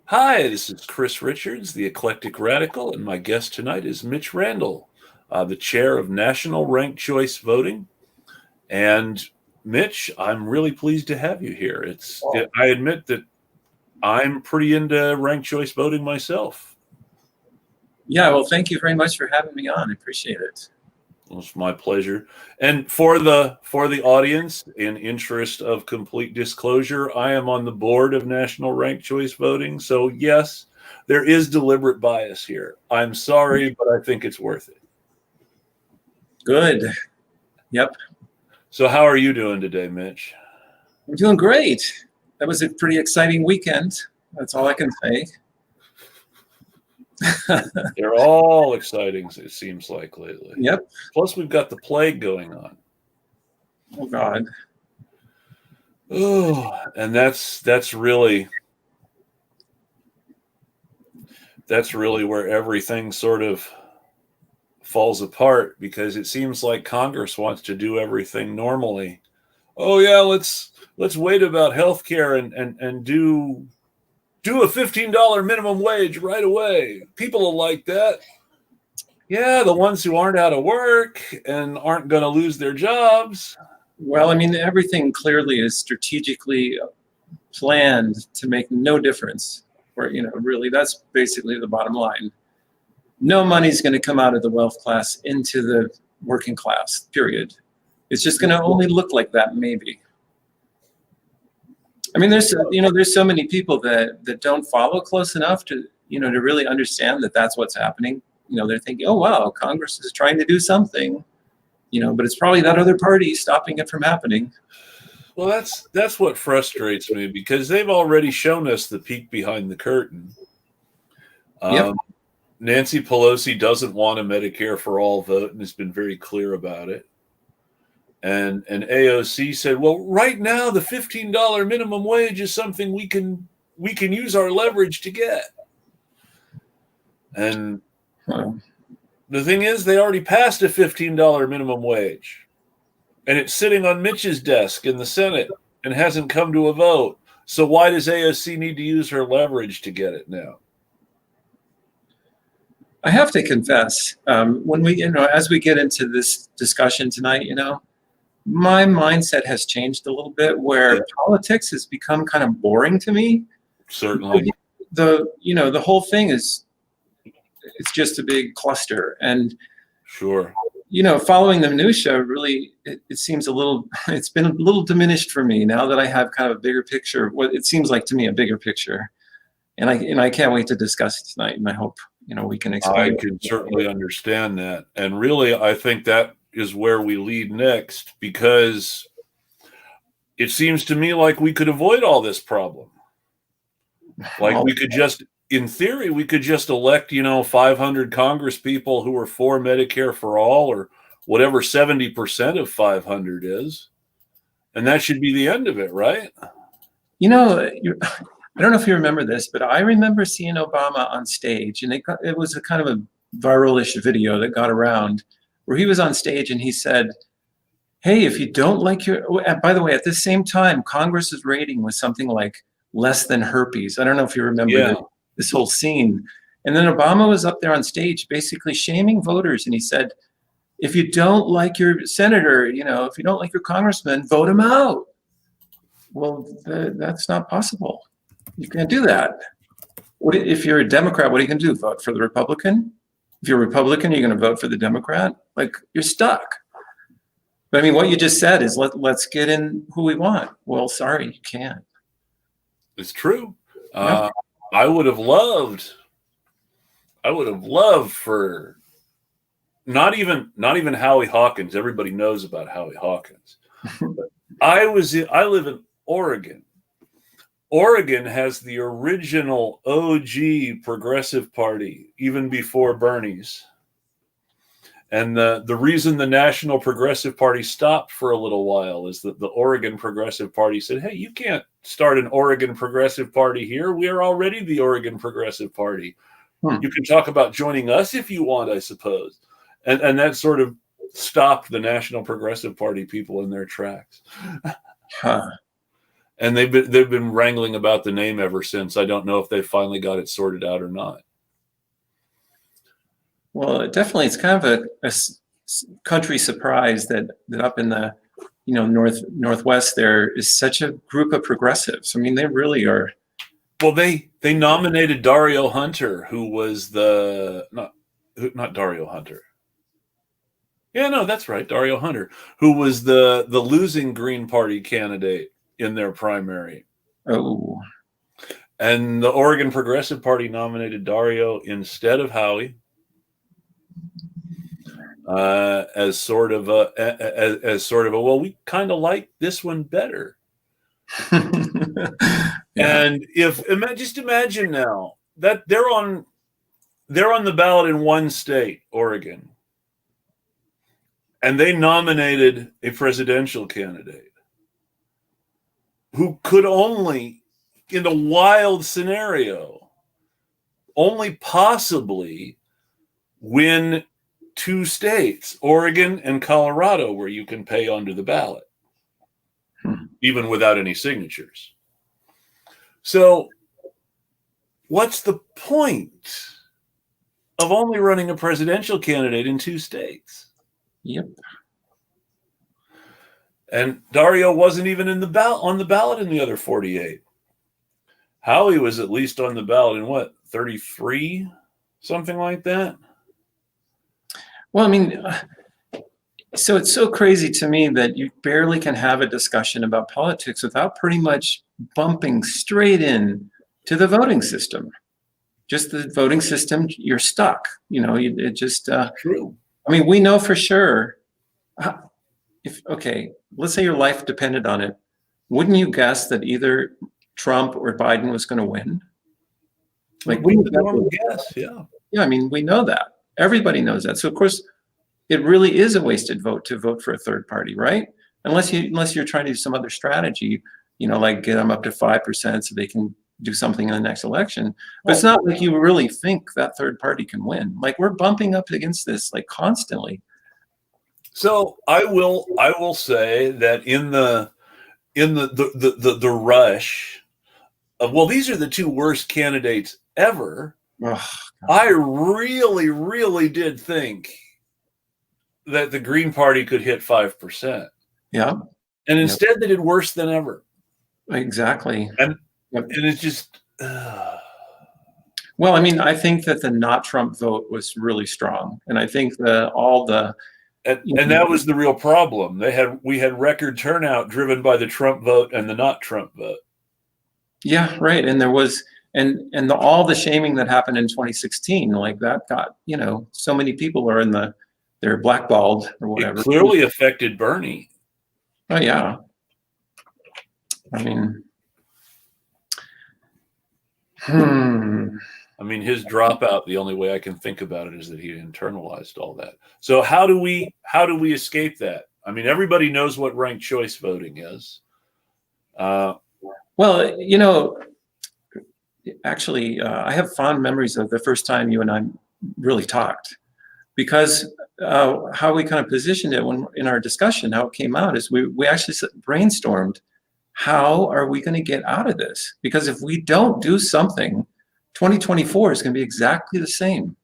Hi, this is Chris Richards, the Eclectic Radical, and my guest tonight is Mitch Randall, the chair of National Ranked Choice Voting. And Mitch, I'm really pleased to have you here. I admit that I'm pretty into ranked choice voting myself. Yeah, well, thank you very much for having me on. I appreciate it. Well, it's my pleasure. And for the audience, in interest of complete disclosure, I am on the board of National Ranked Choice Voting. So yes, there is deliberate bias here. I'm sorry, but I think it's worth it. Good. Yep. So how are you doing today, Mitch? I'm doing great. That was a pretty exciting weekend. That's all I can say. They're all exciting, it seems like, lately. Yep. Plus, we've got the plague going on. Oh, God. Oh, and that's really where everything sort of falls apart, because it seems like Congress wants to do everything normally. Oh yeah, let's wait about healthcare and do a $15 minimum wage right away. People will like that. Yeah, the ones who aren't out of work and aren't going to lose their jobs. Well, I mean, everything clearly is strategically planned to make no difference. Or, really, that's basically the bottom line. No money's going to come out of the wealth class into the working class, period. It's just going to only look like that, maybe. I mean, there's so many people that don't follow close enough to really understand that that's what's happening. They're thinking, oh wow, Congress is trying to do something, but it's probably that other party stopping it from happening. Well, that's what frustrates me, because they've already shown us the peek behind the curtain. Yep. Nancy Pelosi doesn't want a Medicare for all vote and has been very clear about it. And AOC said, well, right now the $15 minimum wage is something we can use our leverage to get. And the thing is, they already passed a $15 minimum wage, and it's sitting on Mitch's desk in the Senate and hasn't come to a vote. So why does AOC need to use her leverage to get it now? I have to confess, when we, as we get into this discussion tonight, my mindset has changed a little bit, where politics has become kind of boring to me. Certainly. The whole thing it's just a big cluster. And sure, following the minutia, really, it seems it's been a little diminished for me now that I have kind of a bigger picture of what it seems like to me, a bigger picture. And I can't wait to discuss it tonight. And I hope, we can explain. I can certainly understand that. And really, I think that is where we lead next, because it seems to me like we could avoid all this problem. Like we could just, in theory, we could just elect, 500 Congress people who are for Medicare for all, or whatever 70% of 500 is. And that should be the end of it, right? I don't know if you remember this, but I remember seeing Obama on stage, and it was a kind of a viral-ish video that got around, where he was on stage and he said, hey, if you don't like by the way, at the same time, Congress's rating was something like less than herpes. I don't know if you remember this whole scene. And then Obama was up there on stage basically shaming voters. And he said, if you don't like your senator, if you don't like your congressman, vote him out. Well, that's not possible. You can't do that. If you're a Democrat, what are you going to do? Vote for the Republican? If you're a Republican, you're going to vote for the Democrat? Like, you're stuck. But I mean, what you just said is let's get in who we want. Well, sorry, you can't. It's true. Yeah. I would have loved for not even Howie Hawkins. Everybody knows about Howie Hawkins. But I live in Oregon. Oregon has the original OG Progressive Party, even before Bernie's. And the reason the National Progressive Party stopped for a little while is that the Oregon Progressive Party said, hey, you can't start an Oregon Progressive Party here. We are already the Oregon Progressive Party. You can talk about joining us if you want, I suppose. And that sort of stopped the National Progressive Party people in their tracks. And they've been wrangling about the name ever since. I don't know if they finally got it sorted out or not. Well, definitely, it's kind of a country surprise that up in the northwest there is such a group of progressives. I mean, they really are. Well, they nominated Dario Hunter, who was not Dario Hunter. Yeah, no, that's right, Dario Hunter, who was the losing Green Party candidate in their primary. Oh. And the Oregon Progressive Party nominated Dario instead of Howie, as sort of a well, we kind of like this one better. Yeah. And just imagine now that they're on the ballot in one state, Oregon, and they nominated a presidential candidate who could only, in a wild scenario, only possibly win 2 states, Oregon and Colorado, where you can pay under the ballot, even without any signatures. So what's the point of only running a presidential candidate in 2 states? Yep. And Dario wasn't even on the ballot in the other 48. Howie was at least on the ballot in what, 33, something like that? Well, I mean, so it's so crazy to me that you barely can have a discussion about politics without pretty much bumping straight in to the voting system. Just the voting system, you're stuck. It just. True. I mean, we know for sure. Let's say your life depended on it. Wouldn't you guess that either Trump or Biden was going to win? Like, we would guess, yeah. Yeah, I mean, we know that. Everybody knows that. So of course, it really is a wasted vote to vote for a third party, right? Unless you're trying to do some other strategy, like get them up to 5% so they can do something in the next election. But it's not like you really think that third party can win. Like, we're bumping up against this like constantly. So I will say that in the rush of, well, these are the 2 worst candidates ever. Oh, I really, really did think that the Green Party could hit 5%. Yeah. And instead they did worse than ever. Exactly. And it's just well, I mean, I think that the not Trump vote was really strong. And I think and that was the real problem. We had record turnout driven by the Trump vote and the not Trump vote. Yeah, right. And there was all the shaming that happened in 2016, like that got, so many people are they're blackballed or whatever. It clearly affected Bernie. Oh yeah. I mean, his dropout, the only way I can think about it is that he internalized all that. So how do we escape that? I mean, everybody knows what ranked choice voting is. Well, actually, I have fond memories of the first time you and I really talked, because how we kind of positioned it in our discussion, how it came out is we actually brainstormed, how are we going to get out of this? Because if we don't do something, 2024 is going to be exactly the same.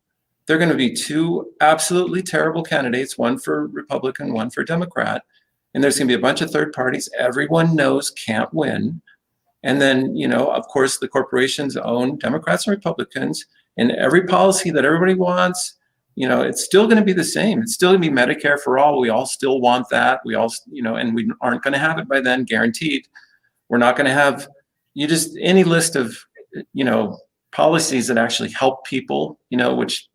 They're going to be 2 absolutely terrible candidates, one for Republican, one for Democrat, and there's going to be a bunch of third parties everyone knows can't win. And then, of course, the corporations own Democrats and Republicans, and every policy that everybody wants, it's still going to be the same. It's still going to be Medicare for all. We all still want that. We all, and we aren't going to have it by then, guaranteed. We're not going to have any list of, policies that actually help people, which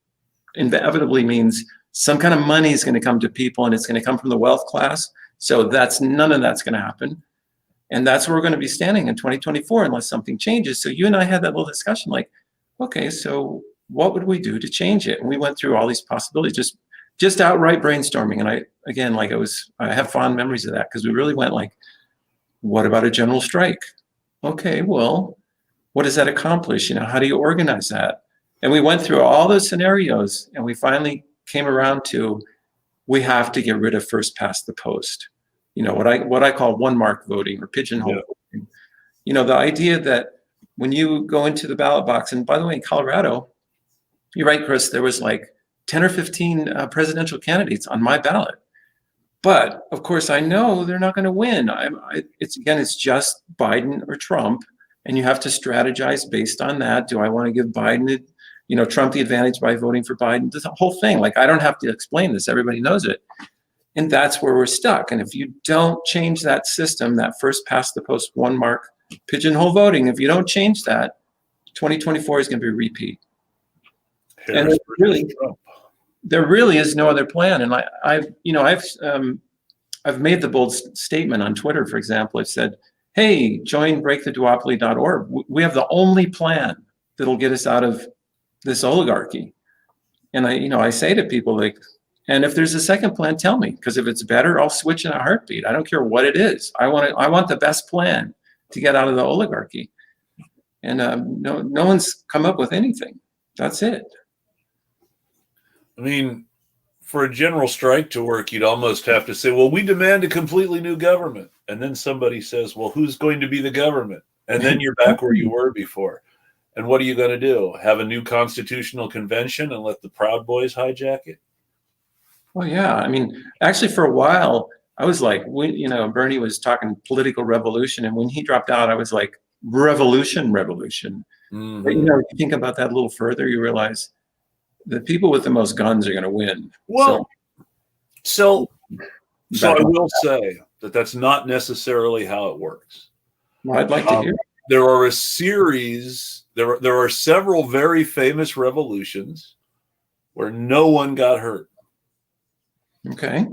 inevitably means some kind of money is going to come to people, and it's going to come from the wealth class. So none of that's going to happen. And that's where we're going to be standing in 2024 unless something changes. So you and I had that little discussion, like, okay, so what would we do to change it? And we went through all these possibilities, just outright brainstorming. And I have fond memories of that, because we really went like, what about a general strike? Okay, well, what does that accomplish? How do you organize that? And we went through all those scenarios, and we finally came around to, we have to get rid of first past the post. What I call one mark voting or pigeonhole voting. the idea that when you go into the ballot box, and by the way, in Colorado, you're right, Chris, there was like 10 or 15 presidential candidates on my ballot. But of course, I know they're not going to win. It's just Biden or Trump, and you have to strategize based on that. Do I want to give Biden, Trump the advantage by voting for Biden? The whole thing. Like, I don't have to explain this. Everybody knows it. And that's where we're stuck. And if you don't change that system, that first past the post one mark pigeonhole voting, if you don't change that, 2024 is going to be a repeat. And there really is no other plan. And I've made the bold statement on Twitter, for example. I've said, hey, join breaktheduopoly.org. We have the only plan that'll get us out of this oligarchy. And I say to people, like, and if there's a second plan, tell me, because if it's better, I'll switch in a heartbeat. I don't care what it is. I want the best plan to get out of the oligarchy. And no one's come up with anything. That's it. I mean, for a general strike to work, you'd almost have to say, well, we demand a completely new government. And then somebody says, well, who's going to be the government? And then you're back where you were before. And what are you going to do? Have a new constitutional convention and let the Proud Boys hijack it? Well, yeah. I mean, actually, for a while, I was like, Bernie was talking political revolution. And when he dropped out, I was like, revolution. Mm-hmm. But, if you think about that a little further, you realize the people with the most guns are going to win. Well, so I will say that that's not necessarily how it works. Well, I'd like to hear. There are a series, there are several very famous revolutions where no one got hurt. Okay.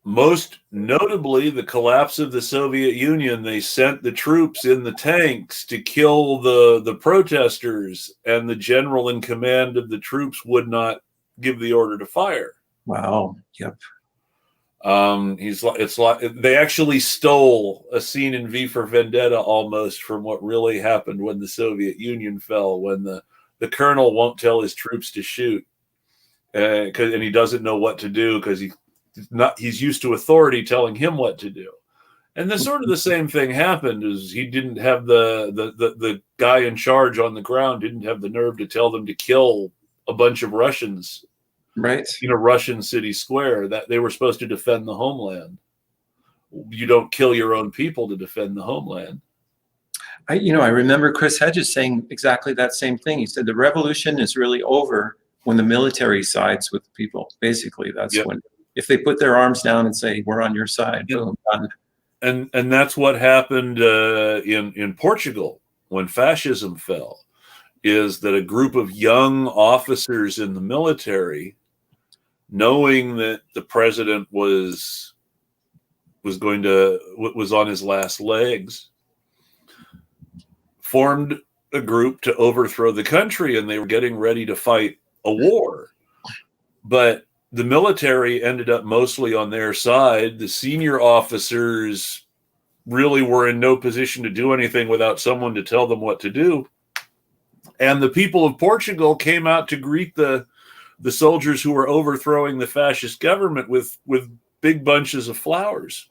Most notably, the collapse of the Soviet Union. They sent the troops in the tanks to kill the protesters, and the general in command of the troops would not give the order to fire. Wow. Yep. It's like they actually stole a scene in V for Vendetta almost from what really happened when the Soviet Union fell, when the colonel won't tell his troops to shoot, and he doesn't know what to do because he's used to authority telling him what to do. And the same thing happened, is he didn't have the guy in charge on the ground didn't have the nerve to tell them to kill a bunch of Russians, right, in a Russian city square, that they were supposed to defend the homeland. You don't kill your own people to defend the homeland. I remember Chris Hedges saying exactly that same thing. He said the revolution is really over when the military sides with the people. Basically, that's when, if they put their arms down and say, we're on your side, boom, done. And that's what happened in Portugal when fascism fell, is that a group of young officers in the military, knowing that the president was on his last legs, formed a group to overthrow the country, and they were getting ready to fight a war. But the military ended up mostly on their side. The senior officers really were in no position to do anything without someone to tell them what to do. And the people of Portugal came out to greet the soldiers who were overthrowing the fascist government with big bunches of flowers.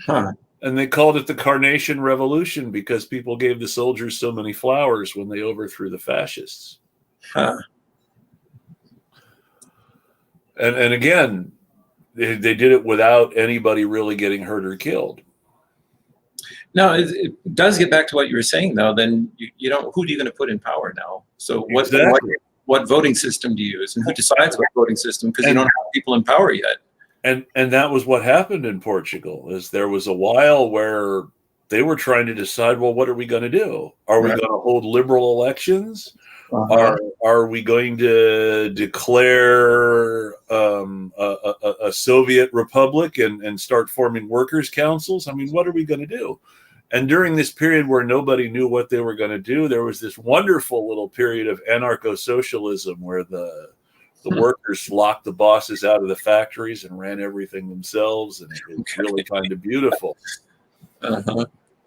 Huh. And they called it the Carnation Revolution because people gave the soldiers so many flowers when they overthrew the fascists. Huh. And again, they did it without anybody really getting hurt or killed. No, it does get back to what you were saying, though. Then you don't. Who are you going to put in power now? So what voting system do you use, and who decides what voting system? Because you don't have people in power yet. And that was what happened in Portugal. Is there was a while where they were trying to decide, well, what are we going to do? Are we going to hold liberal elections? Are we going to declare a Soviet republic and start forming workers' councils? I mean, what are we going to do? And during this period where nobody knew what they were going to do, there was this wonderful little period of anarcho-socialism where the workers locked the bosses out of the factories and ran everything themselves, and it was really kind of beautiful.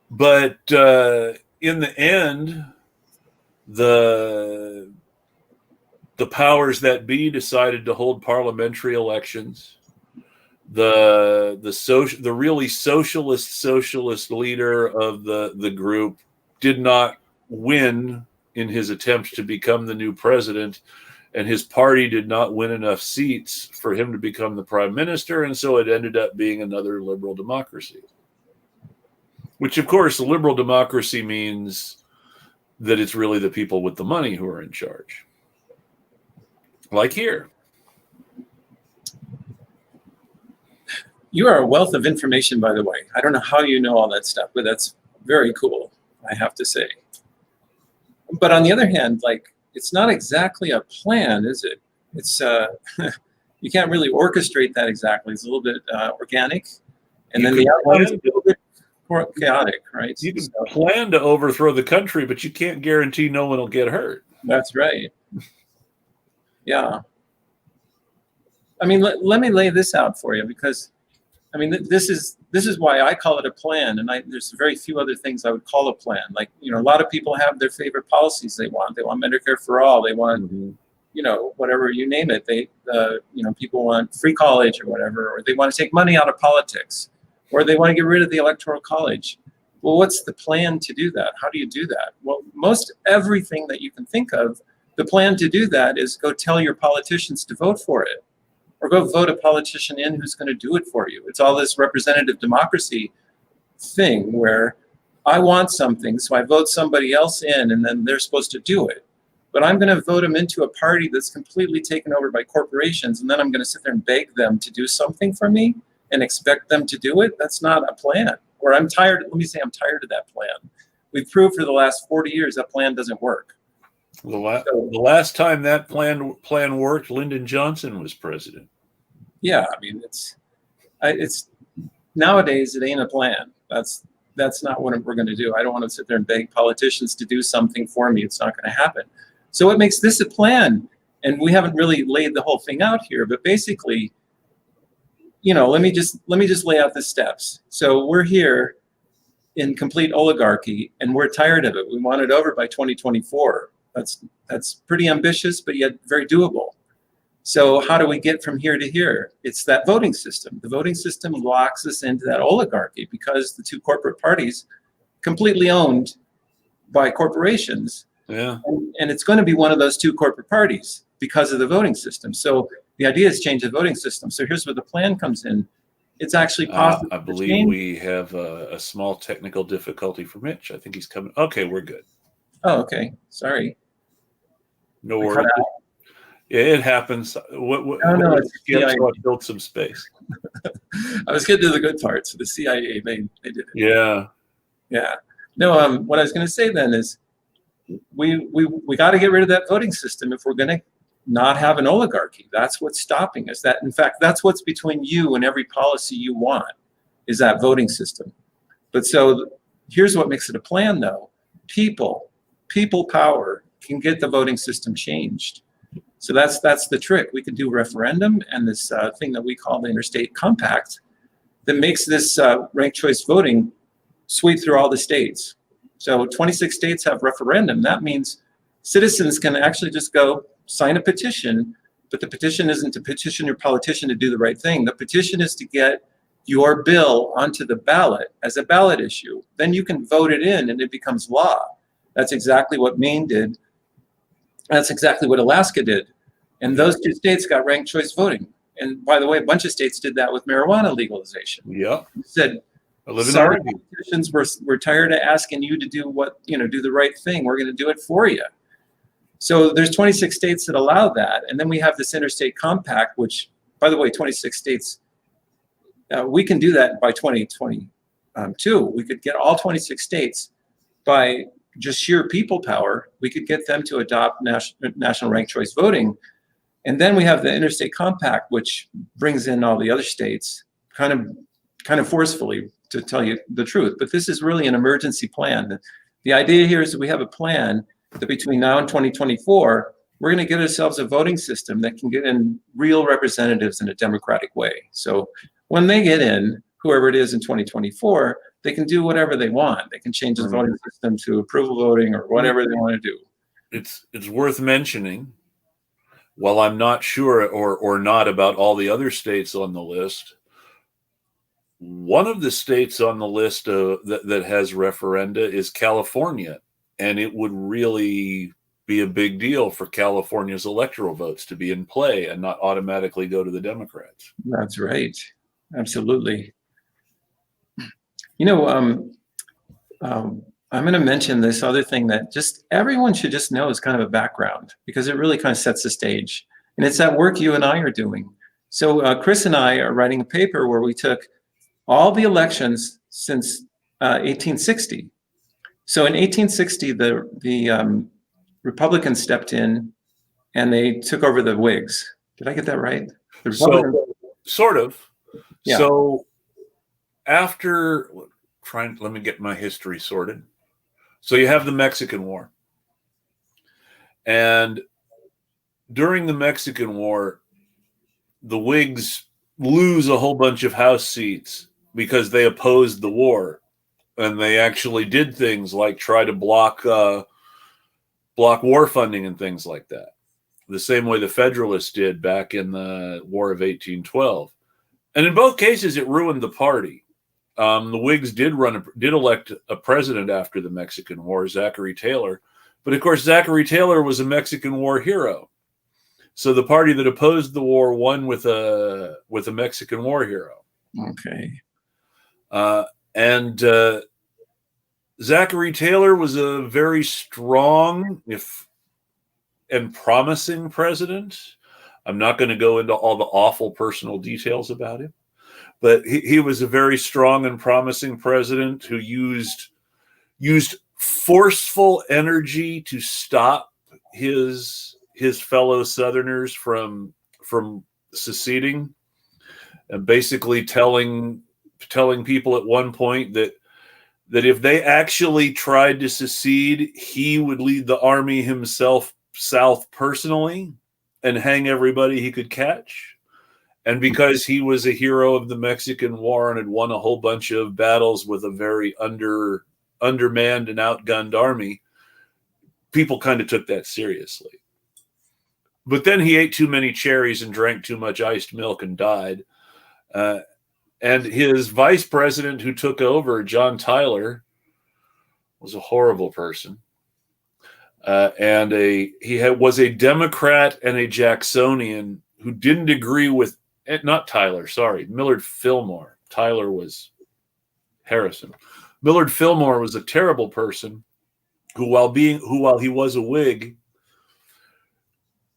But in the end, the powers that be decided to hold parliamentary elections. the really socialist leader of the group did not win in his attempt to become the new president, and his party did not win enough seats for him to become the prime minister, and so it ended up being another liberal democracy. Which, of course, a liberal democracy means that it's really the people with the money who are in charge. Like here. You are a wealth of information, by the way. I don't know how you know all that stuff, but that's very cool, I have to say. But on the other hand, like, it's not exactly a plan, is it? It's you can't really orchestrate that exactly. It's a little bit organic, and then the outcome is a little bit more chaotic, right? You can plan to overthrow the country, but you can't guarantee no one will get hurt. That's right. Yeah. I mean, let me lay this out for you, because I mean, this is why I call it a plan, and there's very few other things I would call a plan. Like, you know, a lot of people have their favorite policies they want. They want Medicare for all. They want, you know, whatever, you name it. They, you know, people want free college or whatever, or they want to take money out of politics, or they want to get rid of the Electoral College. Well, what's the plan to do that? How do you do that? Well, most everything that you can think of, the plan to do that is go tell your politicians to vote for it. Or go vote a politician in who's going to do it for you. It's all this representative democracy thing where I want something, so I vote somebody else in, and then they're supposed to do it. But I'm going to vote them into a party that's completely taken over by corporations, and then I'm going to sit there and beg them to do something for me and expect them to do it. That's not a plan. Or I'm tired. Let me say I'm tired of that plan. We've proved for the last 40 years that plan doesn't work. The last time that plan worked, Lyndon Johnson was president. Yeah, I mean, it's nowadays it ain't a plan. That's not what we're going to do. I don't want to sit there and beg politicians to do something for me. It's not going to happen. So what makes this a plan? And we haven't really laid the whole thing out here, but basically, you know, let me just lay out the steps. So we're here in complete oligarchy, and we're tired of it. We want it over by 2024. That's pretty ambitious, but yet very doable. So how do we get from here to here? It's that voting system. The voting system locks us into that oligarchy because the two corporate parties completely owned by corporations. Yeah. And it's going to be one of those two corporate parties because of the voting system. So the idea is change the voting system. So here's where the plan comes in. It's actually possible. I believe we have a small technical difficulty for Mitch. I think he's coming. Okay, we're good. Oh, okay. Sorry. No worries. Yeah, it happens. No, it's so I built some space. I was getting to the good parts. The CIA, they did it. Yeah. Yeah. No, what I was going to say then is we got to get rid of that voting system if we're going to not have an oligarchy. That's what's stopping us. That, in fact, that's what's between you and every policy you want, is that voting system. But so here's what makes it a plan, though. People power can get the voting system changed. So that's the trick. We could do referendum and this thing that we call the Interstate Compact that makes this ranked choice voting sweep through all the states. So 26 states have referendum. That means citizens can actually just go sign a petition, but the petition isn't to petition your politician to do the right thing. The petition is to get your bill onto the ballot as a ballot issue. Then you can vote it in and it becomes law. That's exactly what Maine did. That's exactly what Alaska did. And those two states got ranked choice voting. And by the way, a bunch of states did that with marijuana legalization. Yeah. Said, sorry, politicians, we're tired of asking you to do do the right thing. We're going to do it for you. So there's 26 states that allow that. And then we have this interstate compact, which, by the way, 26 states, we can do that by 2022. We could get all 26 states by just sheer people power. We could get them to adopt national ranked choice voting. And then we have the interstate compact, which brings in all the other states kind of forcefully, to tell you the truth. But this is really an emergency plan. The idea here is that we have a plan that between now and 2024, we're going to get ourselves a voting system that can get in real representatives in a democratic way. So when they get in, whoever it is in 2024, they can do whatever they want. They can change the voting system to approval voting or whatever they want to do. It's worth mentioning, while I'm not sure or not about all the other states on the list, One of the states on the list that has referenda is California, and it would really be a big deal for California's electoral votes to be in play and not automatically go to the Democrats. That's right. Absolutely. You know, I'm going to mention this other thing that just everyone should just know as kind of a background, because it really kind of sets the stage. And it's that work you and I are doing. So Chris and I are writing a paper where we took all the elections since 1860. So in 1860, the Republicans stepped in and they took over the Whigs. Did I get that right? So, sort of. Yeah. So after let me get my history sorted. So you have the Mexican War. And during the Mexican War, the Whigs lose a whole bunch of House seats because they opposed the war. And they actually did things like try to block war funding and things like that. The same way the Federalists did back in the War of 1812. And in both cases, it ruined the party. The Whigs did elect a president after the Mexican War, Zachary Taylor. But of course, Zachary Taylor was a Mexican War hero. So the party that opposed the war won with a Mexican War hero. Okay. And Zachary Taylor was a very strong and promising president. I'm not going to go into all the awful personal details about him, but he was a very strong and promising president who used forceful energy to stop his fellow Southerners from seceding, and basically telling people at one point that if they actually tried to secede, he would lead the army himself south personally and hang everybody he could catch. And because he was a hero of the Mexican War and had won a whole bunch of battles with a very undermanned and outgunned army, people kind of took that seriously. But then he ate too many cherries and drank too much iced milk and died. And his vice president who took over, John Tyler, was a horrible person. And was a Democrat and a Jacksonian who didn't agree with, not Tyler, sorry, Millard Fillmore. Tyler was Harrison. Millard Fillmore was a terrible person who, while he was a Whig,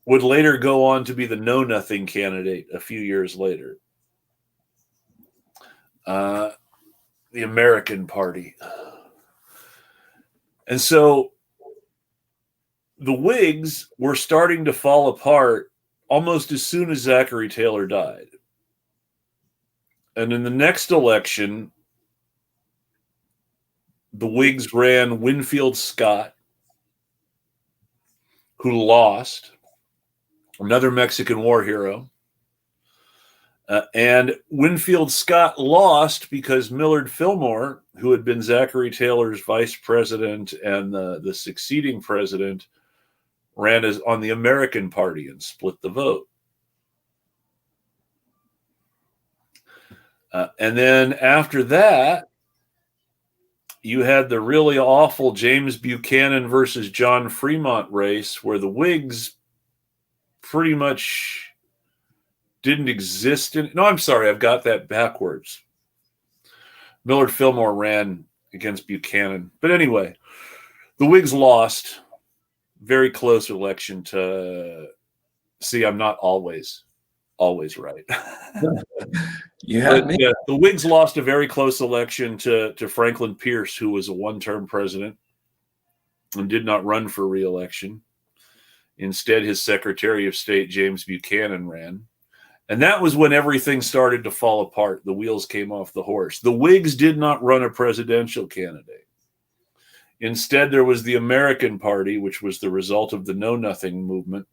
would later go on to be the know-nothing candidate a few years later. The American Party. And so the Whigs were starting to fall apart almost as soon as Zachary Taylor died. And in the next election, the Whigs ran Winfield Scott, who lost, another Mexican War hero. And Winfield Scott lost because Millard Fillmore, who had been Zachary Taylor's vice president and the succeeding president, ran on the American Party and split the vote. And then after that, you had the really awful James Buchanan versus John Fremont race, where the Whigs pretty much didn't exist. I'm sorry, I've got that backwards. Millard Fillmore ran against Buchanan. But anyway, the Whigs lost. Very close election to... See, I'm not always right. You had me. Yeah, the Whigs lost a very close election to Franklin Pierce, who was a one-term president and did not run for re-election. Instead, his Secretary of State, James Buchanan, ran. And that was when everything started to fall apart. The wheels came off the horse. The Whigs did not run a presidential candidate. Instead, there was the American Party, which was the result of the Know Nothing movement.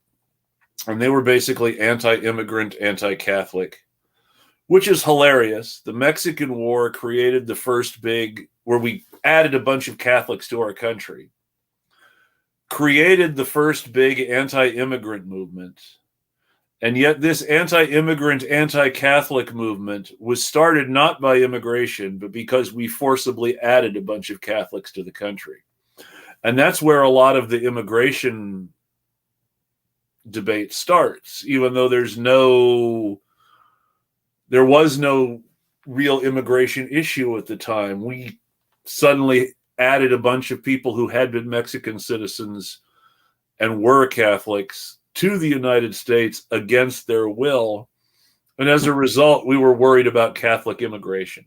And they were basically anti-immigrant, anti-Catholic, which is hilarious. The Mexican War created the first where we added a bunch of Catholics to our country, created the first big anti-immigrant movement. And yet this anti-immigrant, anti-Catholic movement was started not by immigration, but because we forcibly added a bunch of Catholics to the country. And that's where a lot of the immigration debate starts, even though there was no real immigration issue at the time. We suddenly added a bunch of people who had been Mexican citizens and were Catholics to the United States against their will. And as a result, we were worried about Catholic immigration.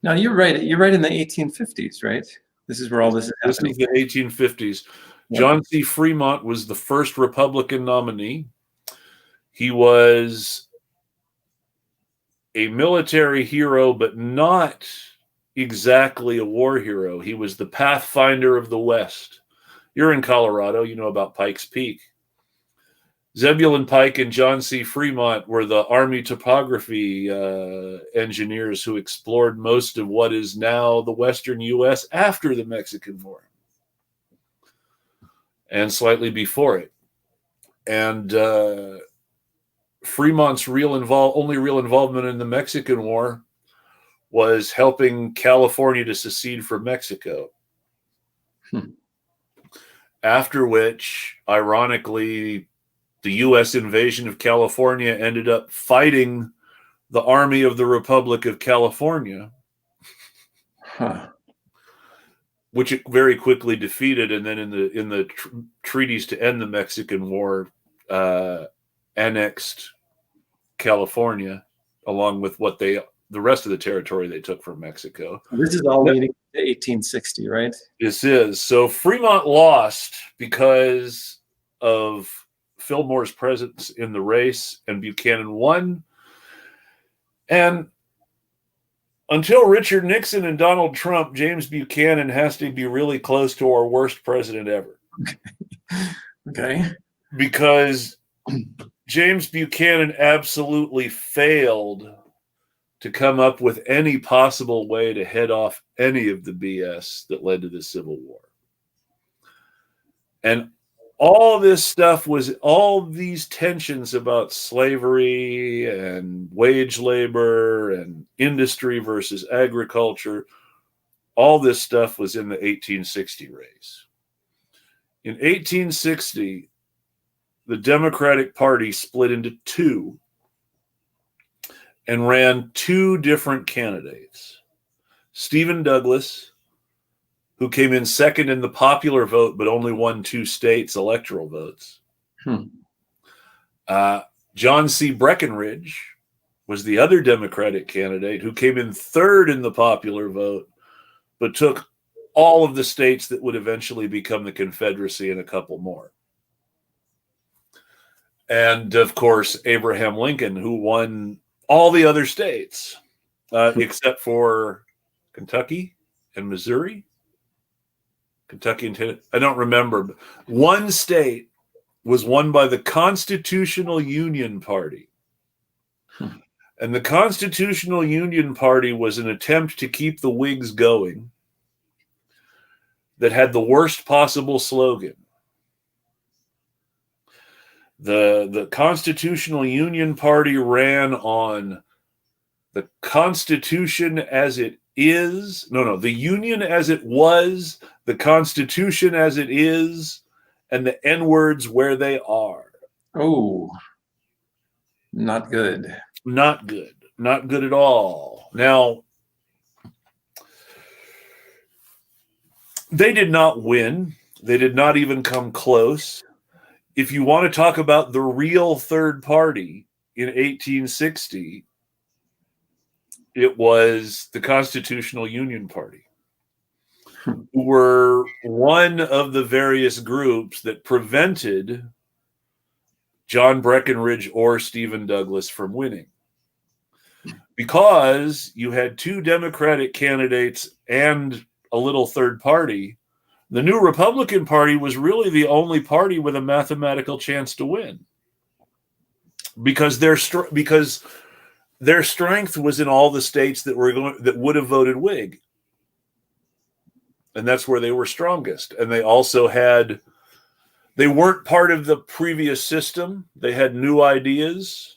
Now, you're right. You're right in the 1850s, right? This is where all this is happening. This is the 1850s. Yep. John C. Fremont was the first Republican nominee. He was a military hero, but not exactly a war hero. He was the pathfinder of the West. You're in Colorado, you know about Pikes Peak. Zebulon Pike and John C. Fremont were the Army topography engineers who explored most of what is now the western U.S. after the Mexican War and slightly before it. And Fremont's only real involvement in the Mexican War was helping California to secede from Mexico. After which, ironically, the U.S. invasion of California ended up fighting the Army of the Republic of California, which it very quickly defeated, and then in the treaties to end the Mexican War, annexed California along with the rest of the territory they took from Mexico. This is all leading to 1860, right? This is. So Fremont lost because of Fillmore's presence in the race, and Buchanan won. And until Richard Nixon and Donald Trump, James Buchanan has to be really close to our worst president ever. Okay. Because James Buchanan absolutely failed to come up with any possible way to head off any of the BS that led to the Civil War. And all these tensions about slavery and wage labor and industry versus agriculture, all this stuff was in the 1860 race. In 1860, the Democratic Party split into two and ran two different candidates. Stephen Douglas, who came in second in the popular vote, but only won 2 states' electoral votes. John C. Breckinridge was the other Democratic candidate who came in third in the popular vote, but took all of the states that would eventually become the Confederacy and a couple more. And, of course, Abraham Lincoln, who won all the other states, except for Kentucky and Missouri. Kentucky and Tennessee, I don't remember. But one state was won by the Constitutional Union Party. And the Constitutional Union Party was an attempt to keep the Whigs going that had the worst possible slogan. The Constitutional Union Party ran on the Constitution as it is. The Union as it was, the Constitution as it is, and the N-words where they are. Oh, not good. Not good. Not good at all. Now, they did not win. They did not even come close. If you want to talk about the real third party in 1860, it was the Constitutional Union Party, who were one of the various groups that prevented John Breckinridge or Stephen Douglas from winning. Because you had 2 Democratic candidates and a little third party, the new Republican Party was really the only party with a mathematical chance to win. Because their strength was in all the states that would have voted Whig. And that's where they were strongest. And they also had They weren't part of the previous system. They had new ideas.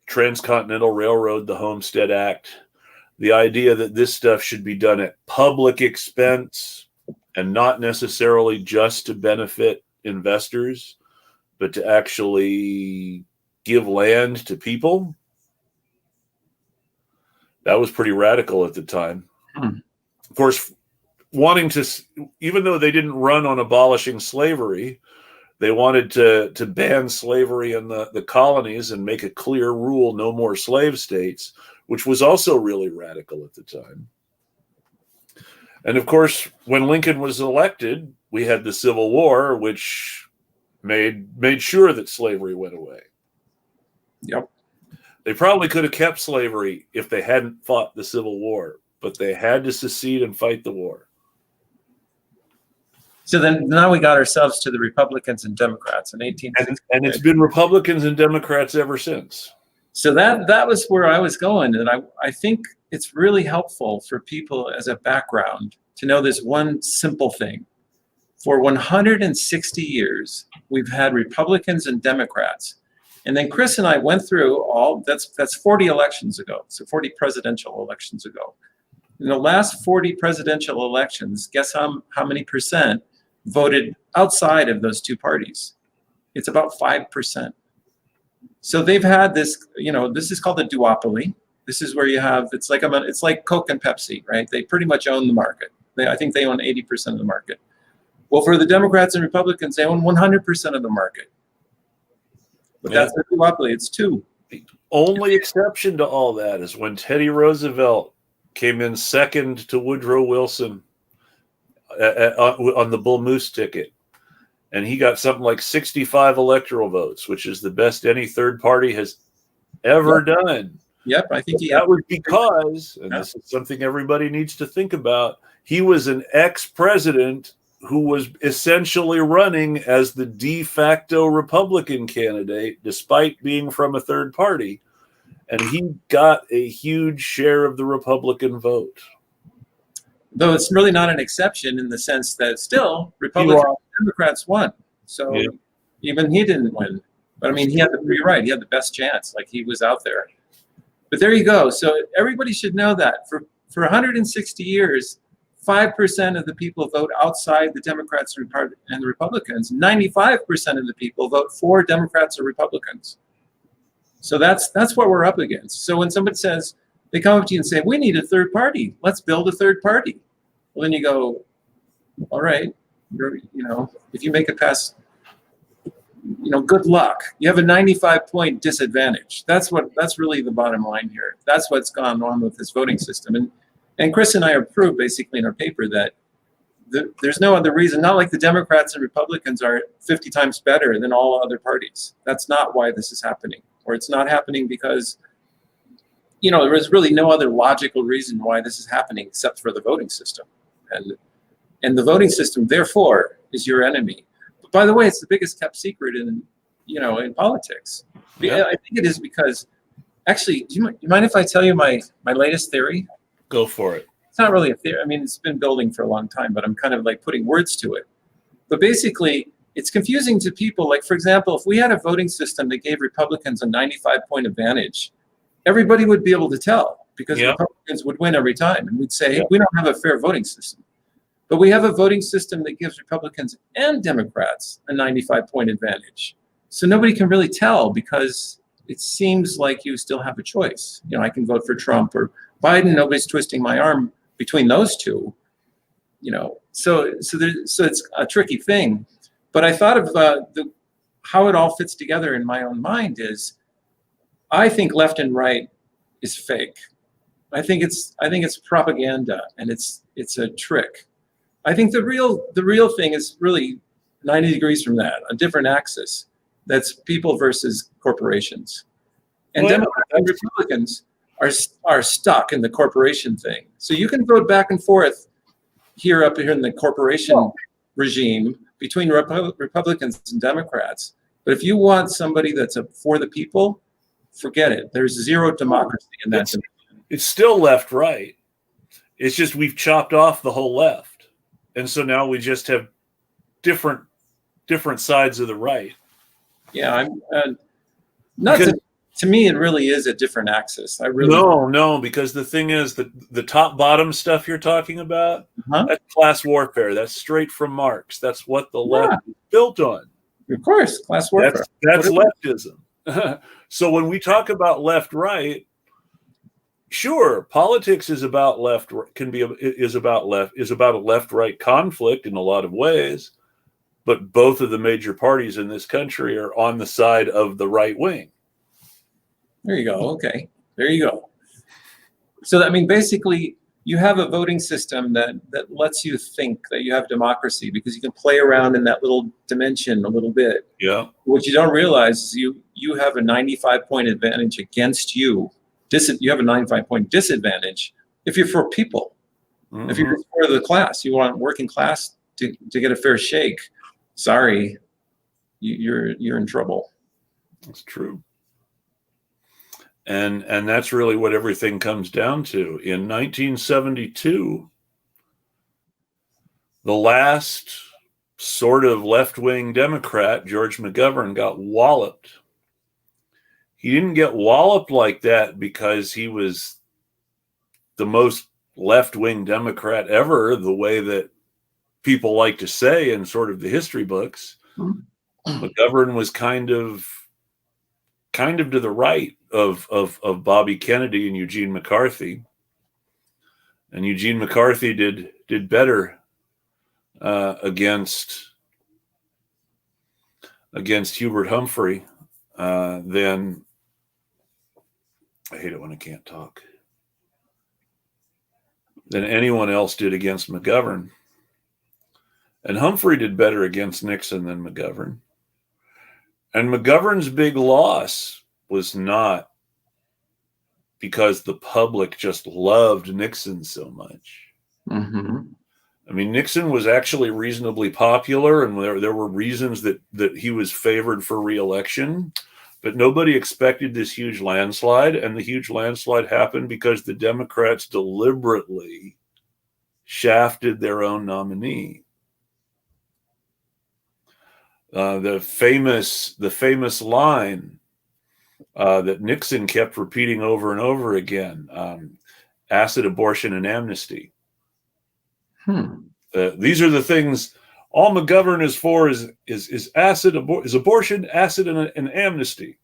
Transcontinental Railroad, the Homestead Act, the idea that this stuff should be done at public expense and not necessarily just to benefit investors, but to actually give land to people. That was pretty radical at the time. Of course, wanting to, even though they didn't run on abolishing slavery, they wanted to ban slavery in the colonies and make a clear rule, no more slave states, which was also really radical at the time. And of course, when Lincoln was elected, we had the Civil War, which made sure that slavery went away. Yep. They probably could have kept slavery if they hadn't fought the Civil War, but they had to secede and fight the war. So then now we got ourselves to the Republicans and Democrats in 1860. And it's been Republicans and Democrats ever since. So that was where I was going. And I think it's really helpful for people as a background to know this one simple thing. For 160 years, we've had Republicans and Democrats. And then Chris and I went through that's 40 elections ago, so 40 presidential elections ago. In the last 40 presidential elections, guess how many percent voted outside of those two parties? It's about 5%. So they've had this, this is called a duopoly. This is where you have, it's like Coke and Pepsi, right? They pretty much own the market. I think they own 80% of the market. Well, for the Democrats and Republicans, they own 100% of the market. But that's the duopoly. It's two. The only exception to all that is when Teddy Roosevelt came in second to Woodrow Wilson on the Bull Moose ticket. And he got something like 65 electoral votes, which is the best any third party has ever done. Yep, I think that was because, and this is something everybody needs to think about, he was an ex-president who was essentially running as the de facto Republican candidate, despite being from a third party. And he got a huge share of the Republican vote. Though it's really not an exception in the sense that still Republicans and Democrats won. So even he didn't win. But I mean, you're right. He had the best chance. Like, he was out there. But there you go. So everybody should know that for 160 years, 5% of the people vote outside the Democrats and the Republicans. 95% of the people vote for Democrats or Republicans. So that's what we're up against. So when somebody says, they come up to you and say, we need a third party. Let's build a third party. Well, then you go, all right, if you make it past, good luck. You have a 95-point disadvantage. That's really the bottom line here. That's what's gone on with this voting system. And Chris and I have proved basically in our paper that there's no other reason, not like the Democrats and Republicans are 50 times better than all other parties. That's not why this is happening. Or it's not happening because there is really no other logical reason why this is happening except for the voting system. And the voting system, therefore, is your enemy. But by the way, it's the biggest kept secret in politics. Yeah. I think it is because, actually, do you mind if I tell you my latest theory? Go for it. It's not really a theory. I mean, it's been building for a long time, but I'm kind of like putting words to it. But basically, it's confusing to people. Like, for example, if we had a voting system that gave Republicans a 95-point advantage, everybody would be able to tell because Republicans would win every time. And we'd say, hey, we don't have a fair voting system. But we have a voting system that gives Republicans and Democrats a 95-point advantage. So nobody can really tell because it seems like you still have a choice. I can vote for Trump or Biden. Nobody's twisting my arm between those two. So it's a tricky thing. But I thought of how it all fits together in my own mind is, I think left and right is fake. I think it's propaganda, and it's a trick. I think the real thing is really 90 degrees from that, a different axis. That's people versus corporations. And Democrats and Republicans are stuck in the corporation thing. So you can vote back and forth up here in the corporation regime between Republicans and Democrats. But if you want somebody that's for the people, forget it. There's zero democracy in that. It's still left-right. It's just we've chopped off the whole left. And so now we just have different sides of the right. Yeah, I'm not Because, to me. It really is a different axis. I really no, because the thing is that the top bottom stuff you're talking about, huh? that's class warfare. That's straight from Marx. That's what the left Yeah, is built on. of course, class warfare. That's leftism. So when we talk about left right, sure, politics is about is about a left right conflict in a lot of ways, but both of the major parties in this country are on the side of the right wing. There you go. Okay, there you go. So I mean, basically, you have a voting system that lets you think that you have democracy because you can play around in that little dimension a little bit. Yeah. What you don't realize is you have a 95-point advantage against you. You have a 95-point disadvantage if you're for people. If you're just for the class, you want working class to get a fair shake. Sorry, you're in trouble. That's true. And that's really what everything comes down to. In 1972, the last sort of left-wing Democrat, George McGovern, got walloped. He didn't get walloped like that because he was the most left-wing Democrat ever, the way that people like to say in sort of the history books. McGovern was kind of to the right of Bobby Kennedy and Eugene McCarthy. And Eugene McCarthy did better against Hubert Humphrey than, I hate it when I can't talk, than anyone else did against McGovern. And Humphrey did better against Nixon than McGovern. And McGovern's big loss was not because the public just loved Nixon so much. Mm-hmm. I mean, Nixon was actually reasonably popular, and there were reasons that he was favored for re-election, but nobody expected this huge landslide, and the huge landslide happened because the Democrats deliberately shafted their own nominee. The famous line that Nixon kept repeating over and over again: acid, abortion, and amnesty. These are the things. All McGovern is for is acid, is abortion, acid, and amnesty,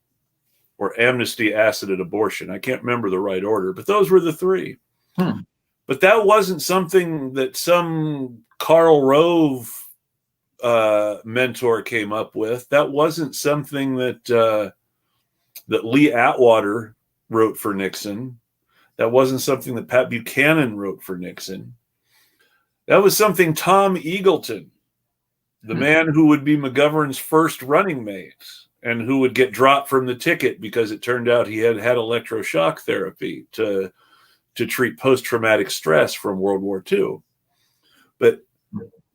or amnesty, acid, and abortion. I can't remember the right order, but those were the three. But that wasn't something that some Karl Rove mentor came up with. That wasn't something that Lee Atwater wrote for Nixon. That wasn't something that Pat Buchanan wrote for Nixon. That was something Tom Eagleton, the man who would be McGovern's first running mate and who would get dropped from the ticket because it turned out he had electroshock therapy to treat post-traumatic stress from World War II. But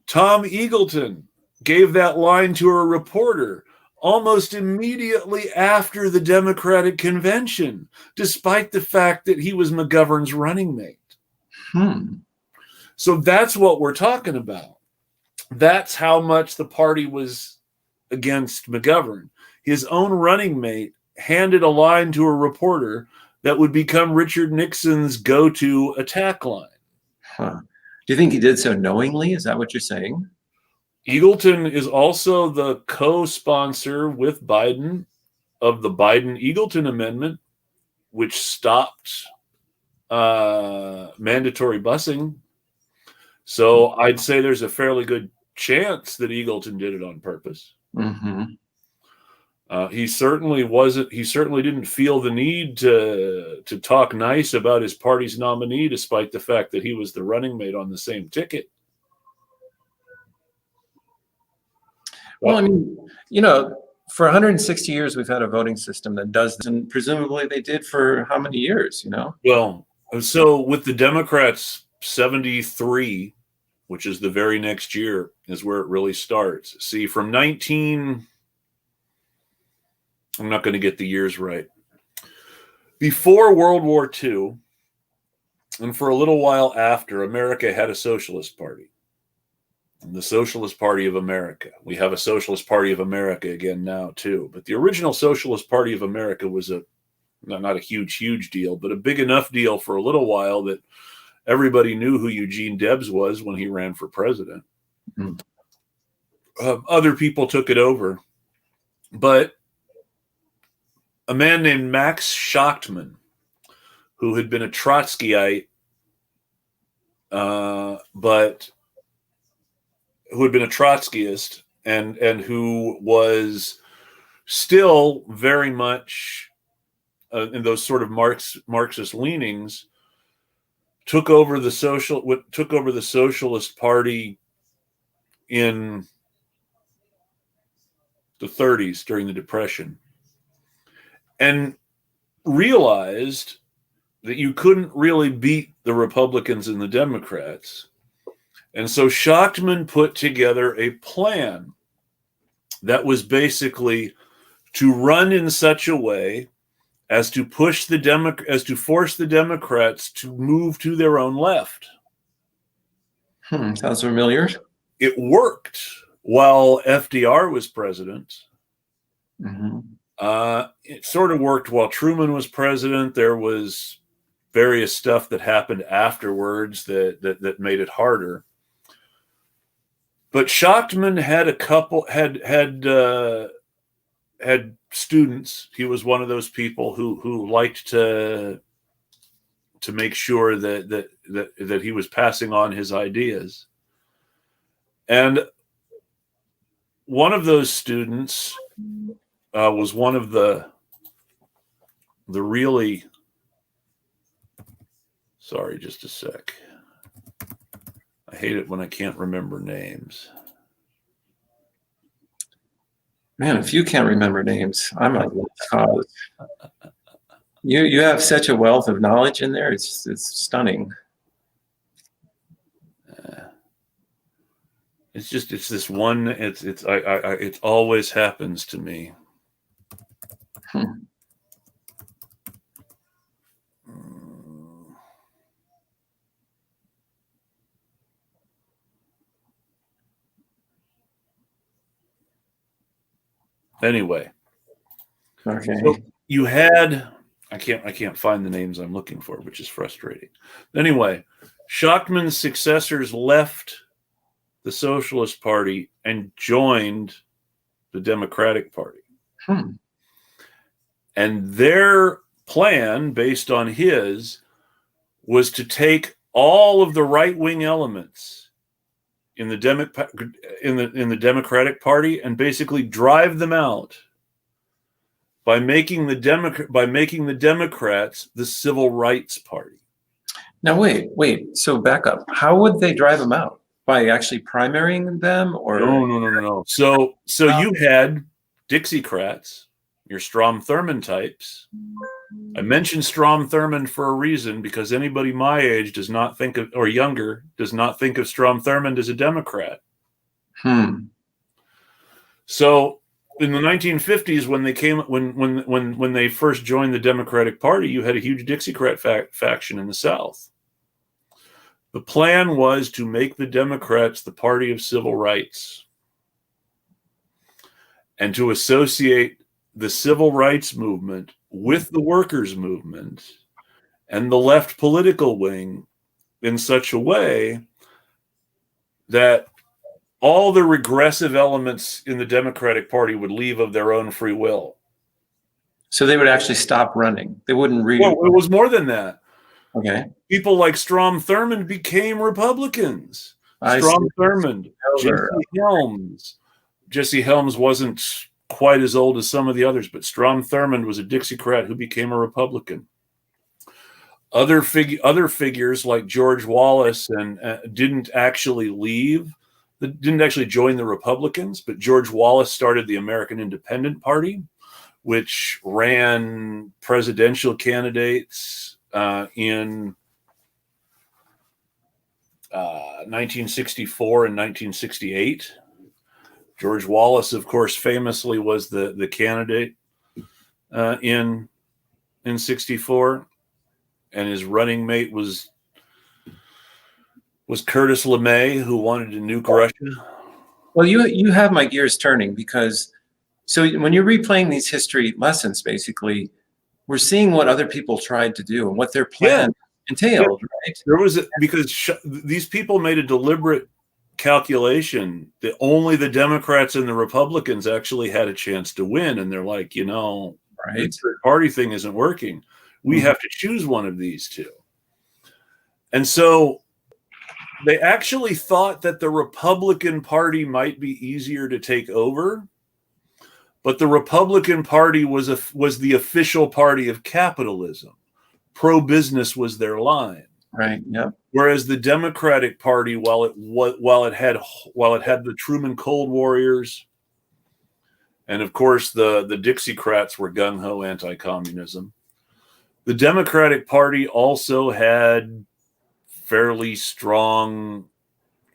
Tom Eagleton gave that line to a reporter almost immediately after the Democratic convention, despite the fact that he was McGovern's running mate. So that's what we're talking about. That's how much the party was against McGovern. His own running mate handed a line to a reporter that would become Richard Nixon's go-to attack line. Do you think he did so knowingly? Is that what you're saying? Eagleton is also the co-sponsor with Biden of the Biden-Eagleton Amendment, which stopped mandatory busing. So I'd say there's a fairly good chance that Eagleton did it on purpose. He certainly wasn't. He certainly didn't feel the need to talk nice about his party's nominee, despite the fact that he was the running mate on the same ticket. Well, I mean, for 160 years, we've had a voting system that does this, and presumably they did for how many years, Well, so with the Democrats, 73, which is the very next year, is where it really starts. See, from I'm not going to get the years right. Before World War II, and for a little while after, America had a socialist party. the Socialist Party of America. We have a Socialist Party of America again now, too. But the original Socialist Party of America was not a huge deal, but a big enough deal for a little while that everybody knew who Eugene Debs was when he ran for president. Mm. Other people took it over. But a man named Max Schachtman, who had been a Trotskyite, but who had been a Trotskyist and who was still very much in those sort of Marxist leanings, took over the Socialist Party in the 30s during the Depression, and realized that you couldn't really beat the Republicans and the Democrats. And so Schachtman put together a plan that was basically to run in such a way as to force the Democrats to move to their own left. Sounds familiar. It worked while FDR was president. Mm-hmm. It sort of worked while Truman was president. There was various stuff that happened afterwards that made it harder. But Schachtman had had students. He was one of those people who liked to make sure that he was passing on his ideas. And one of those students was one of the really, sorry, just a sec. I hate it when I can't remember names. Man, if you can't remember names, I'm at lost cause. You have such a wealth of knowledge in there. It's stunning. It's this one. It always happens to me. Anyway, Okay. so you had I can't find the names I'm looking for, which is frustrating. Anyway, Schachtman's successors left the Socialist Party and joined the Democratic Party. And their plan, based on his, was to take all of the right-wing elements in the Democratic Party and basically drive them out by making the Democrats the Civil Rights Party. Now wait. So back up. How would they drive them out? By actually primarying them, or No. So you had Dixiecrats, your Strom Thurmond types. I mentioned Strom Thurmond for a reason, because anybody my age does not think of, or younger, does not think of Strom Thurmond as a Democrat. So in the 1950s, when they first joined the Democratic Party, you had a huge Dixiecrat faction in the South. The plan was to make the Democrats the party of civil rights and to associate the civil rights movement with the workers' movement and the left political wing in such a way that all the regressive elements in the Democratic Party would leave of their own free will. So they would actually stop running. They wouldn't Well, it was more than that. Okay. People like Strom Thurmond became Republicans. Strom Thurmond, Jesse Helms. Jesse Helms wasn't quite as old as some of the others, but Strom Thurmond was a Dixiecrat who became a Republican. Other figures like George Wallace and didn't actually join the Republicans, but George Wallace started the American Independent Party, which ran presidential candidates in 1964 and 1968. George Wallace, of course, famously was the candidate in 64, and his running mate was Was Curtis LeMay, who wanted to nuke Russia. Well, you have my gears turning, because so when you're replaying these history lessons, basically, we're seeing what other people tried to do and what their plan entailed, right? There was because these people made a deliberate calculation that only the Democrats and the Republicans actually had a chance to win, and they're like, the third party thing isn't working. We have to choose one of these two. And so they actually thought that the Republican Party might be easier to take over, but the Republican Party was the official party of capitalism. Pro-business was their line. Right. Yeah. Whereas the Democratic Party, while it had the Truman Cold Warriors, and of course the Dixiecrats were gung-ho anti-communism, the Democratic Party also had fairly strong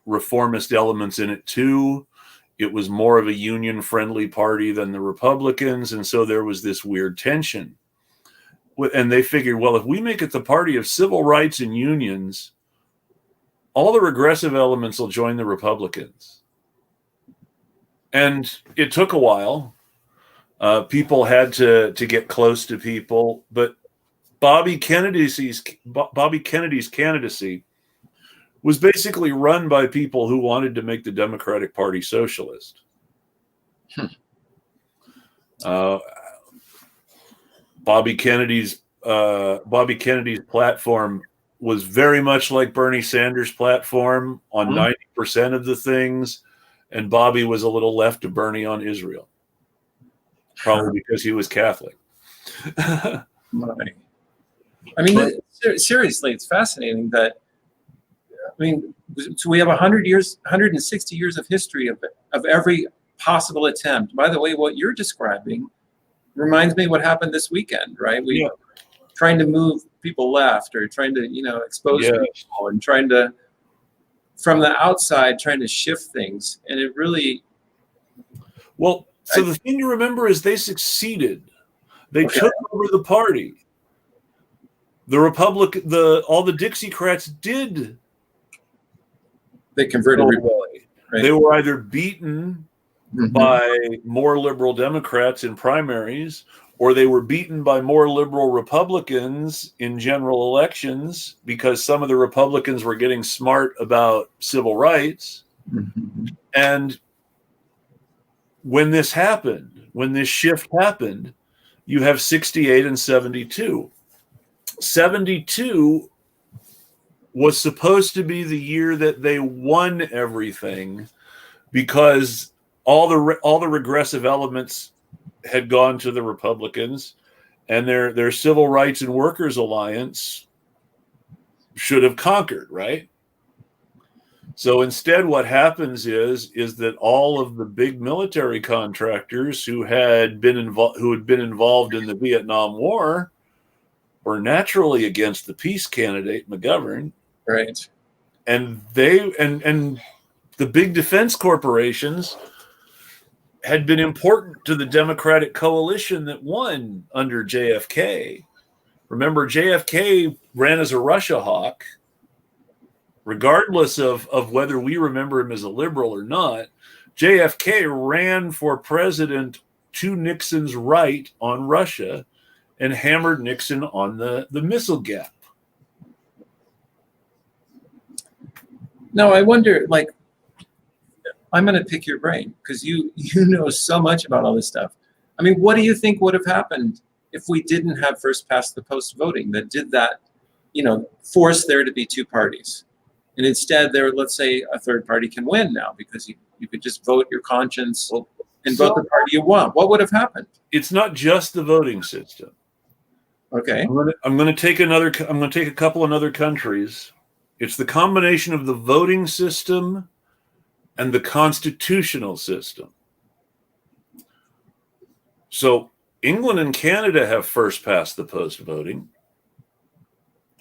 reformist elements in it too. It was more of a union-friendly party than the Republicans, and so there was this weird tension. And they figured, well, if we make it the party of civil rights and unions, all the regressive elements will join the Republicans. And it took a while. People had to get close to people, but Bobby Kennedy's candidacy was basically run by people who wanted to make the Democratic Party socialist. Bobby Kennedy's platform was very much like Bernie Sanders' platform on 90% of the things, and Bobby was a little left of Bernie on Israel, probably because he was Catholic. Right. I mean, seriously, it's fascinating that. I mean, so we have 160 years of history of every possible attempt. By the way, what you're describing reminds me of what happened this weekend, right? We trying to move people left, or trying to, expose people, and trying to, from the outside, trying to shift things. And it really... Well, so the thing to remember is they succeeded. They took over the party. The all the Dixiecrats did. They converted Republican. Right? They were either beaten by more liberal Democrats in primaries, or they were beaten by more liberal Republicans in general elections, because some of the Republicans were getting smart about civil rights. And when this shift happened, you have 68 and 72. 72 was supposed to be the year that they won everything, because all the regressive elements had gone to the Republicans, and their civil rights and workers alliance should have conquered, right? So instead, what happens is that all of the big military contractors who had been involved in the Vietnam War were naturally against the peace candidate McGovern. Right. And the big defense corporations had been important to the Democratic coalition that won under JFK. Remember, JFK ran as a Russia hawk. Regardless of whether we remember him as a liberal or not, JFK ran for president to Nixon's right on Russia and hammered Nixon on the missile gap. No, I wonder, I'm going to pick your brain, because you know so much about all this stuff. I mean, what do you think would have happened if we didn't have first past the post voting that did that, force there to be two parties? And instead let's say a third party can win now, because you could just vote your conscience and vote the party you want. What would have happened? It's not just the voting system. Okay. I'm going to take a couple of other countries. It's the combination of the voting system and the constitutional system. So England and Canada have first past the post voting,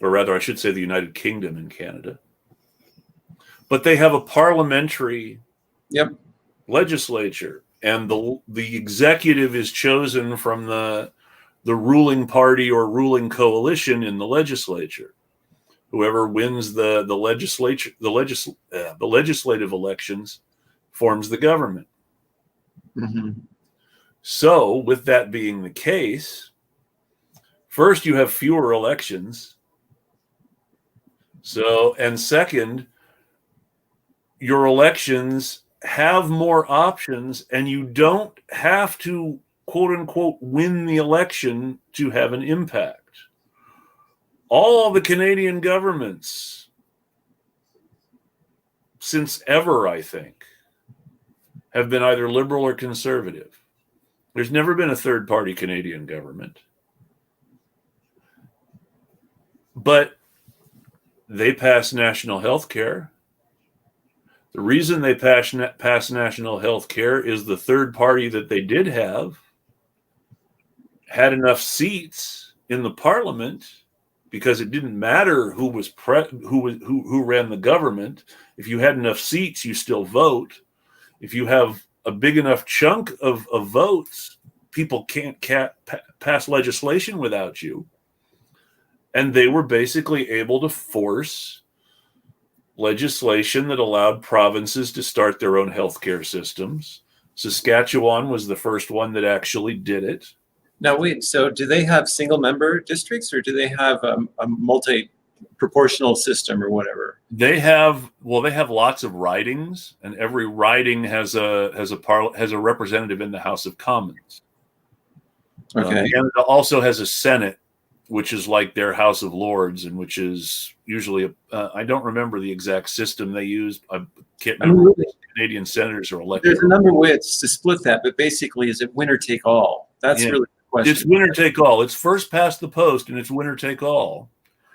or rather, I should say the United Kingdom and Canada. But they have a parliamentary legislature, and the executive is chosen from the ruling party or ruling coalition in the legislature. Whoever wins the legislative elections forms the government. Mm-hmm. So, with that being the case, first you have fewer elections. So, and second, your elections have more options, and you don't have to, quote unquote, win the election to have an impact. All the Canadian governments, since ever, I think, have been either liberal or conservative. There's never been a third-party Canadian government. But they pass national health care. The reason they pass national health care is the third party that they did have had enough seats in the parliament, because it didn't matter who ran the government. If you had enough seats, you still vote. If you have a big enough chunk of votes, people can't pass legislation without you. And they were basically able to force legislation that allowed provinces to start their own healthcare systems. Saskatchewan was the first one that actually did it. Now, wait, so do they have single member districts, or do they have a multi-proportional system or whatever? They have lots of ridings, and every riding has a representative in the House of Commons. Okay. Canada also has a Senate, which is like their House of Lords, and which is usually I don't remember the exact system they use. I can't remember. Really, Canadian senators are elected. there's a number of ways to split that, but basically, is it winner take all? That's really the question. It's winner take all. It's first past the post, and it's winner take all.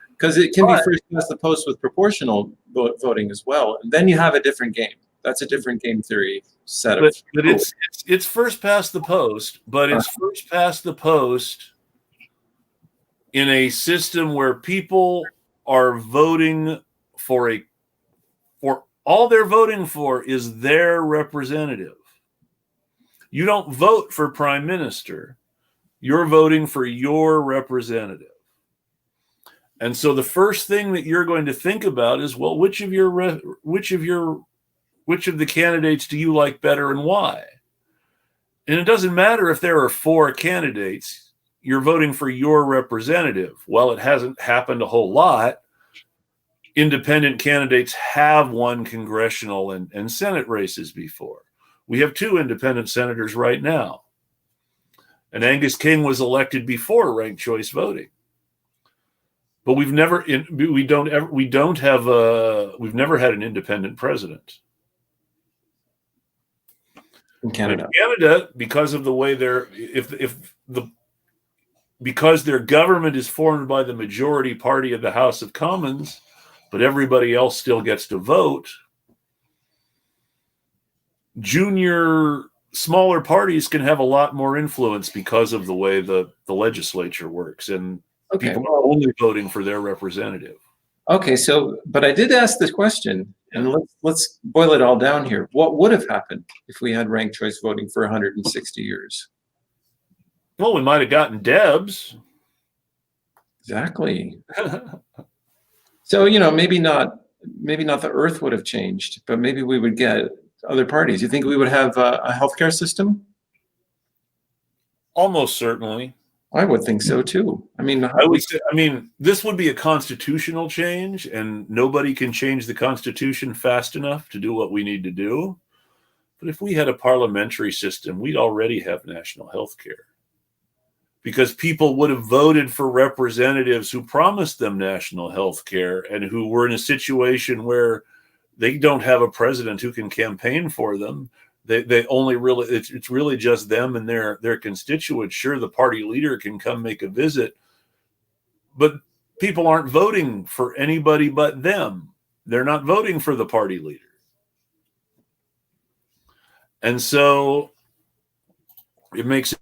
Because it can be first past the post with proportional voting as well, and then you have a different game. That's a different game theory set of. But it's first past the post, but it's first past the post in a system where people are voting for all they're voting for is their representative. You don't vote for prime minister. You're voting for your representative. And so the first thing that you're going to think about is, well, which of the candidates do you like better and why? And it doesn't matter if there are 4 candidates. You're voting for your representative. Well, it hasn't happened a whole lot. Independent candidates have won congressional and Senate races before. We have 2 independent senators right now. And Angus King was elected before ranked choice voting. But we've never had an independent president. In Canada. In Canada, because of the way because their government is formed by the majority party of the House of Commons, but everybody else still gets to vote, smaller parties can have a lot more influence because of the way the legislature works, and people are only voting for their representative. Okay, but I did ask this question, and let's boil it all down here. What would have happened if we had ranked choice voting for 160 years? Well, we might have gotten Debs. Exactly. So, maybe not the earth would have changed, but maybe we would get other parties. You think we would have a healthcare system? Almost certainly. I would think so too. This would be a constitutional change, and nobody can change the Constitution fast enough to do what we need to do. But if we had a parliamentary system, we'd already have national health care, because people would have voted for representatives who promised them national health care and who were in a situation where they don't have a president who can campaign for them. They only really, it's really just them and their constituents. Sure, the party leader can come make a visit, but people aren't voting for anybody but them. They're not voting for the party leader. And so it makes.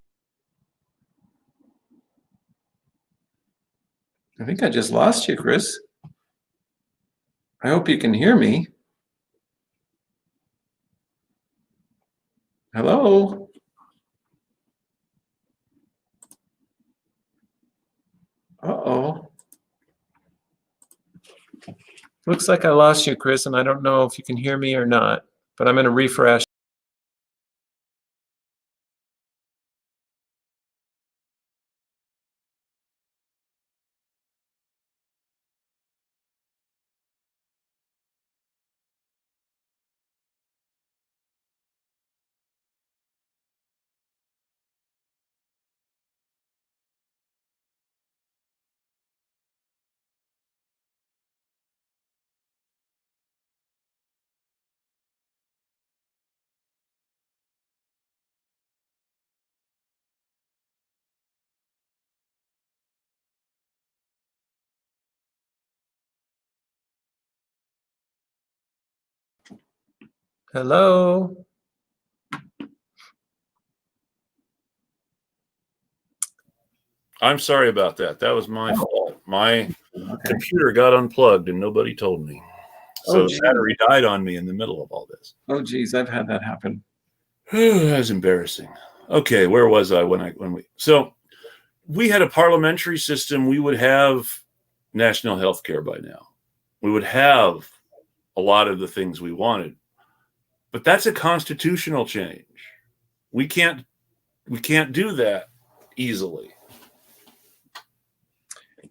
I think I just lost you, Chris. I hope you can hear me. Hello? Uh-oh. Looks like I lost you, Chris, and I don't know if you can hear me or not, but I'm going to refresh. Hello? I'm sorry about that. That was my fault. My computer got unplugged and nobody told me. So the battery died on me in the middle of all this. Oh, geez, I've had that happen. That's embarrassing. Okay, where was I so we had a parliamentary system, we would have national health care by now. We would have a lot of the things we wanted. But that's a constitutional change. We can't do that easily.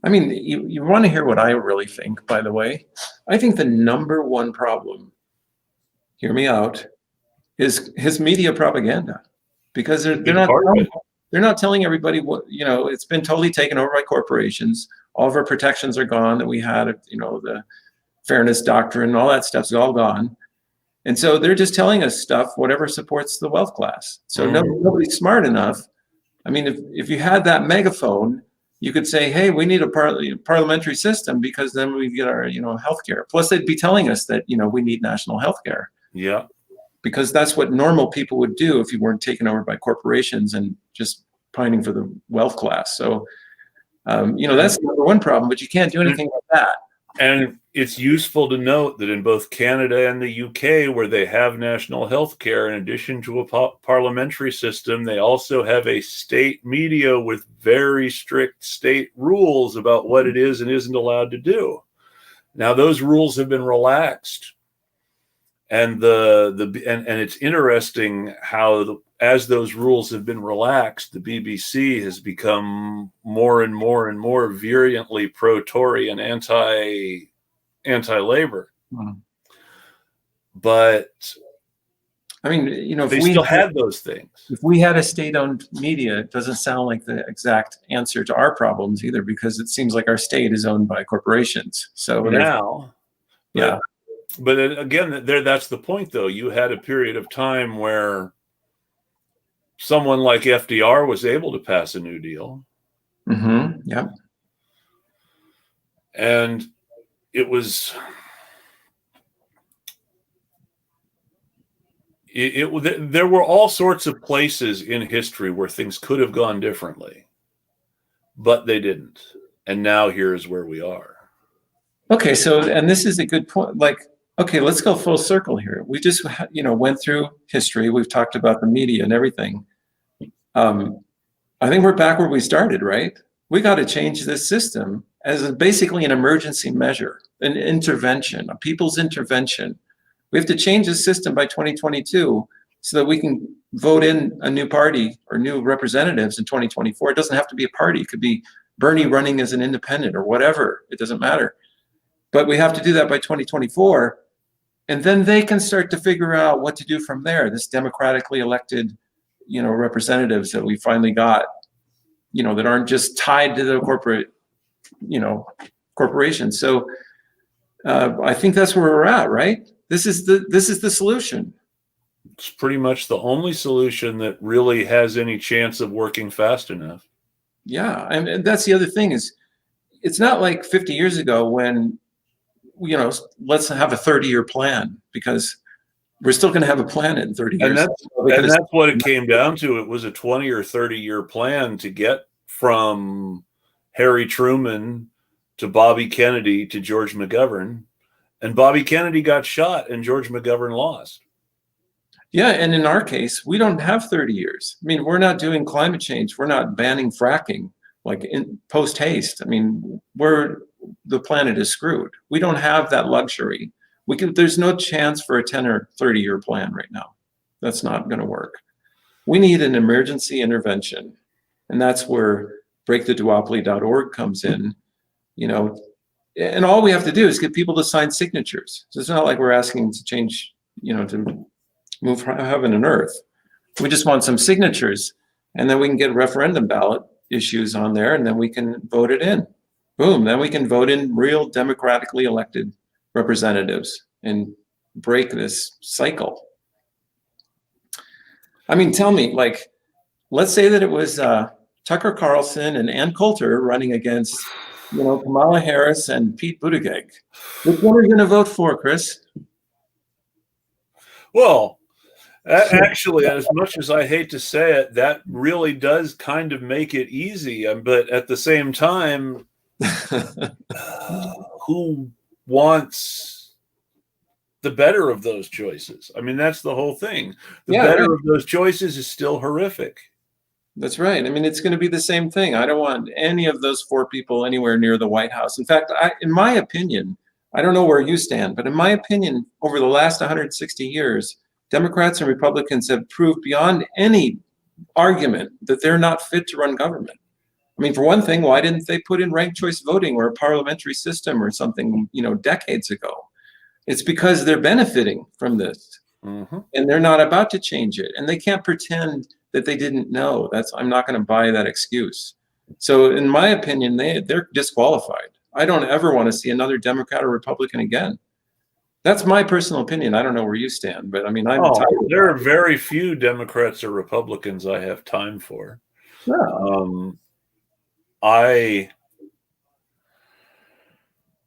I mean, you want to hear what I really think, by the way. I think the number one problem, hear me out, is his media propaganda. Because they're not telling everybody what, it's been totally taken over by corporations. All of our protections are gone that we had, the fairness doctrine, all that stuff's all gone. And so they're just telling us stuff, whatever supports the wealth class. So nobody's smart enough. I mean, if you had that megaphone, you could say, hey, we need a parliamentary system because then we get our, healthcare. Plus, they'd be telling us that, we need national healthcare. Yeah. Because that's what normal people would do if you weren't taken over by corporations and just pining for the wealth class. So, that's the number one problem, but you can't do anything like that. And it's useful to note that in both Canada and the UK, where they have national health care, in addition to a parliamentary system, they also have a state media with very strict state rules about what it is and isn't allowed to do. Now, those rules have been relaxed. And it's interesting how as those rules have been relaxed, the BBC has become more and more and more virulently pro-Tory and anti-labor. But I mean, they still had those things. If we had a state-owned media, it doesn't sound like the exact answer to our problems either, because it seems like our state is owned by corporations. So now, yeah. But again, that's the point, though. You had a period of time where someone like FDR was able to pass a New Deal. Mm-hmm. Yeah. And it was... there were all sorts of places in history where things could have gone differently, but they didn't. And now here's where we are. Okay, so, and this is a good point. Okay, let's go full circle here. We just, went through history. We've talked about the media and everything. I think we're back where we started, right? We got to change this system as basically an emergency measure, an intervention, a people's intervention. We have to change the system by 2022 so that we can vote in a new party or new representatives in 2024. It doesn't have to be a party. It could be Bernie running as an independent or whatever. It doesn't matter. But we have to do that by 2024. And then they can start to figure out what to do from there. This democratically elected, representatives that we finally got, that aren't just tied to the corporate, corporations. So I think that's where we're at, right? This is the solution. It's pretty much the only solution that really has any chance of working fast enough. Yeah, and that's the other thing is, it's not like 50 years ago when, let's have a 30-year plan, because we're still going to have a plan in 30 years. And that's what it came down to. It was a 20 or 30-year plan to get from Harry Truman to Bobby Kennedy to George McGovern. And Bobby Kennedy got shot and George McGovern lost. Yeah, and in our case, we don't have 30 years. I mean, we're not doing climate change. We're not banning fracking like in post haste. I mean, we're the planet is screwed. We don't have that luxury. There's no chance for a 10 or 30-year plan right now. That's not going to work. We need an emergency intervention. And that's where breaktheduopoly.org comes in, and all we have to do is get people to sign signatures. So it's not like we're asking to change, to move heaven and earth. We just want some signatures, and then we can get referendum ballot issues on there, and then we can vote it in. Boom, then we can vote in real democratically elected representatives and break this cycle. I mean, tell me, let's say that it was Tucker Carlson and Ann Coulter running against, Kamala Harris and Pete Buttigieg. Which one are you going to vote for, Chris? Well, actually, as much as I hate to say it, that really does kind of make it easy. But at the same time, who wants the better of those choices? I mean, that's the whole thing. The better of those choices is still horrific. That's right. I mean, it's going to be the same thing. I don't want any of those four people anywhere near the White House. In fact, in my opinion, I don't know where you stand, but in my opinion, over the last 160 years, Democrats and Republicans have proved beyond any argument that they're not fit to run government. I mean, for one thing, why didn't they put in ranked choice voting or a parliamentary system or something, decades ago? It's because they're benefiting from this, and they're not about to change it, and they can't pretend that they didn't know. I'm not going to buy that excuse. So in my opinion, they're disqualified. I don't ever want to see another Democrat or Republican again. That's my personal opinion. I don't know where you stand, but I mean, there are very few Democrats or Republicans I have time for. Yeah.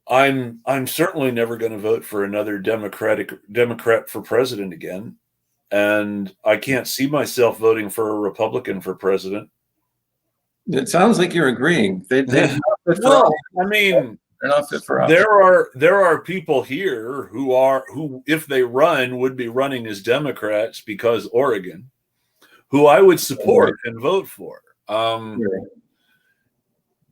I'm certainly never going to vote for another Democrat for president again. And I can't see myself voting for a Republican for president. It sounds like you're agreeing. They're well, I mean, they're not fit for us. There are people here who, if they run, would be running as Democrats because Oregon, who I would support and vote for.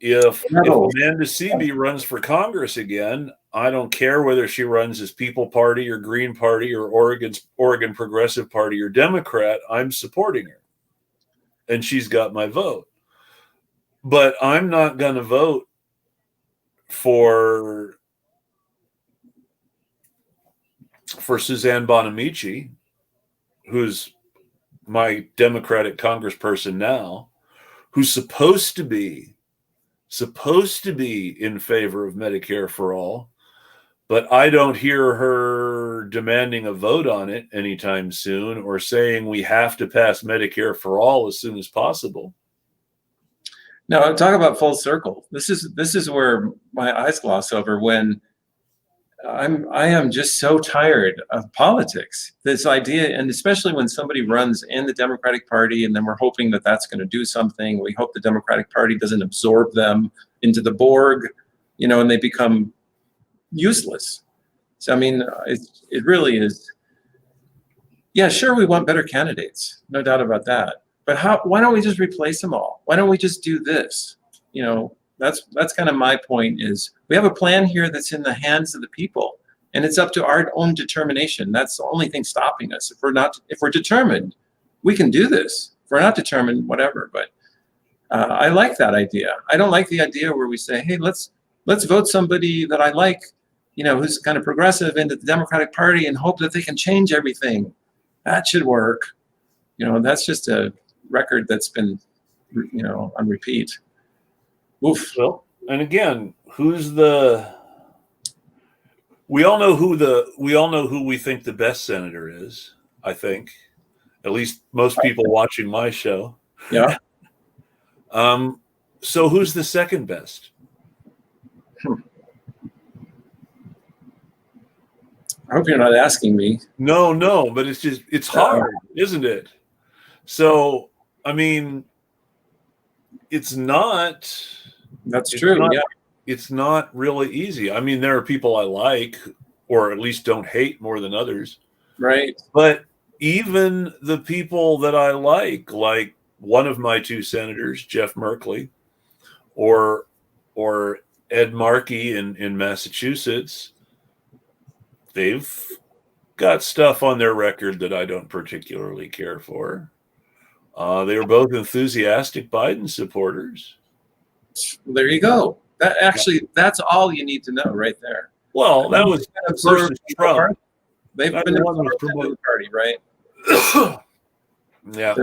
If Amanda Seaby runs for Congress again, I don't care whether she runs as People Party or Green Party or Oregon Progressive Party or Democrat. I'm supporting her, and she's got my vote. But I'm not going to vote for Suzanne Bonamici, who's my Democratic congressperson now, who's supposed to be in favor of Medicare for all, but I don't hear her demanding a vote on it anytime soon or saying we have to pass Medicare for all as soon as possible. Now, talk about full circle. This is where my eyes gloss over when I am just so tired of politics. This idea, and especially when somebody runs in the Democratic Party, and then we're hoping that that's going to do something. We hope the Democratic Party doesn't absorb them into the Borg, and they become useless. So, I mean, it really is. Yeah, sure, we want better candidates, no doubt about that. But why don't we just replace them all? Why don't we just do this? That's kind of my point. Is we have a plan here that's in the hands of the people, and it's up to our own determination. That's the only thing stopping us. If we're determined, we can do this. If we're not determined, whatever. But I like that idea. I don't like the idea where we say, hey, let's vote somebody that I like, who's kind of progressive into the Democratic Party and hope that they can change everything. That should work. That's just a record that's been, on repeat. Oof. Well, and again, we all know who we think the best senator is, I think. At least most people watching my show. Yeah. So who's the second best? I hope you're not asking me. No, but it's hard, isn't it? So, I mean, it's not. That's true. Yeah. It's not really easy. I mean, there are people I like, or at least don't hate more than others. Right. But even the people that I like one of my two senators, Jeff Merkley, or Ed Markey in Massachusetts, they've got stuff on their record that I don't particularly care for. They were both enthusiastic Biden supporters. There you go. That's all you need to know right there. Well, that was versus Trump. They've been absorbed into the party, right? Yeah.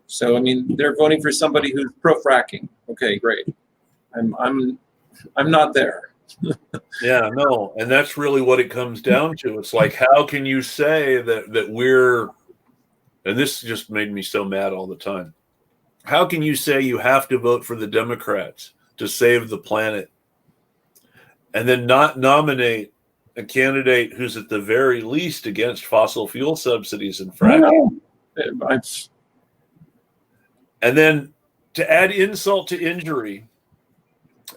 So I mean, they're voting for somebody who's pro-fracking. Okay, great. I'm not there. Yeah, no, and that's really what it comes down to. It's like, how can you say that we're, and this just made me so mad all the time. How can you say you have to vote for the Democrats to save the planet and then not nominate a candidate who's at the very least against fossil fuel subsidies and fracking? And then to add insult to injury,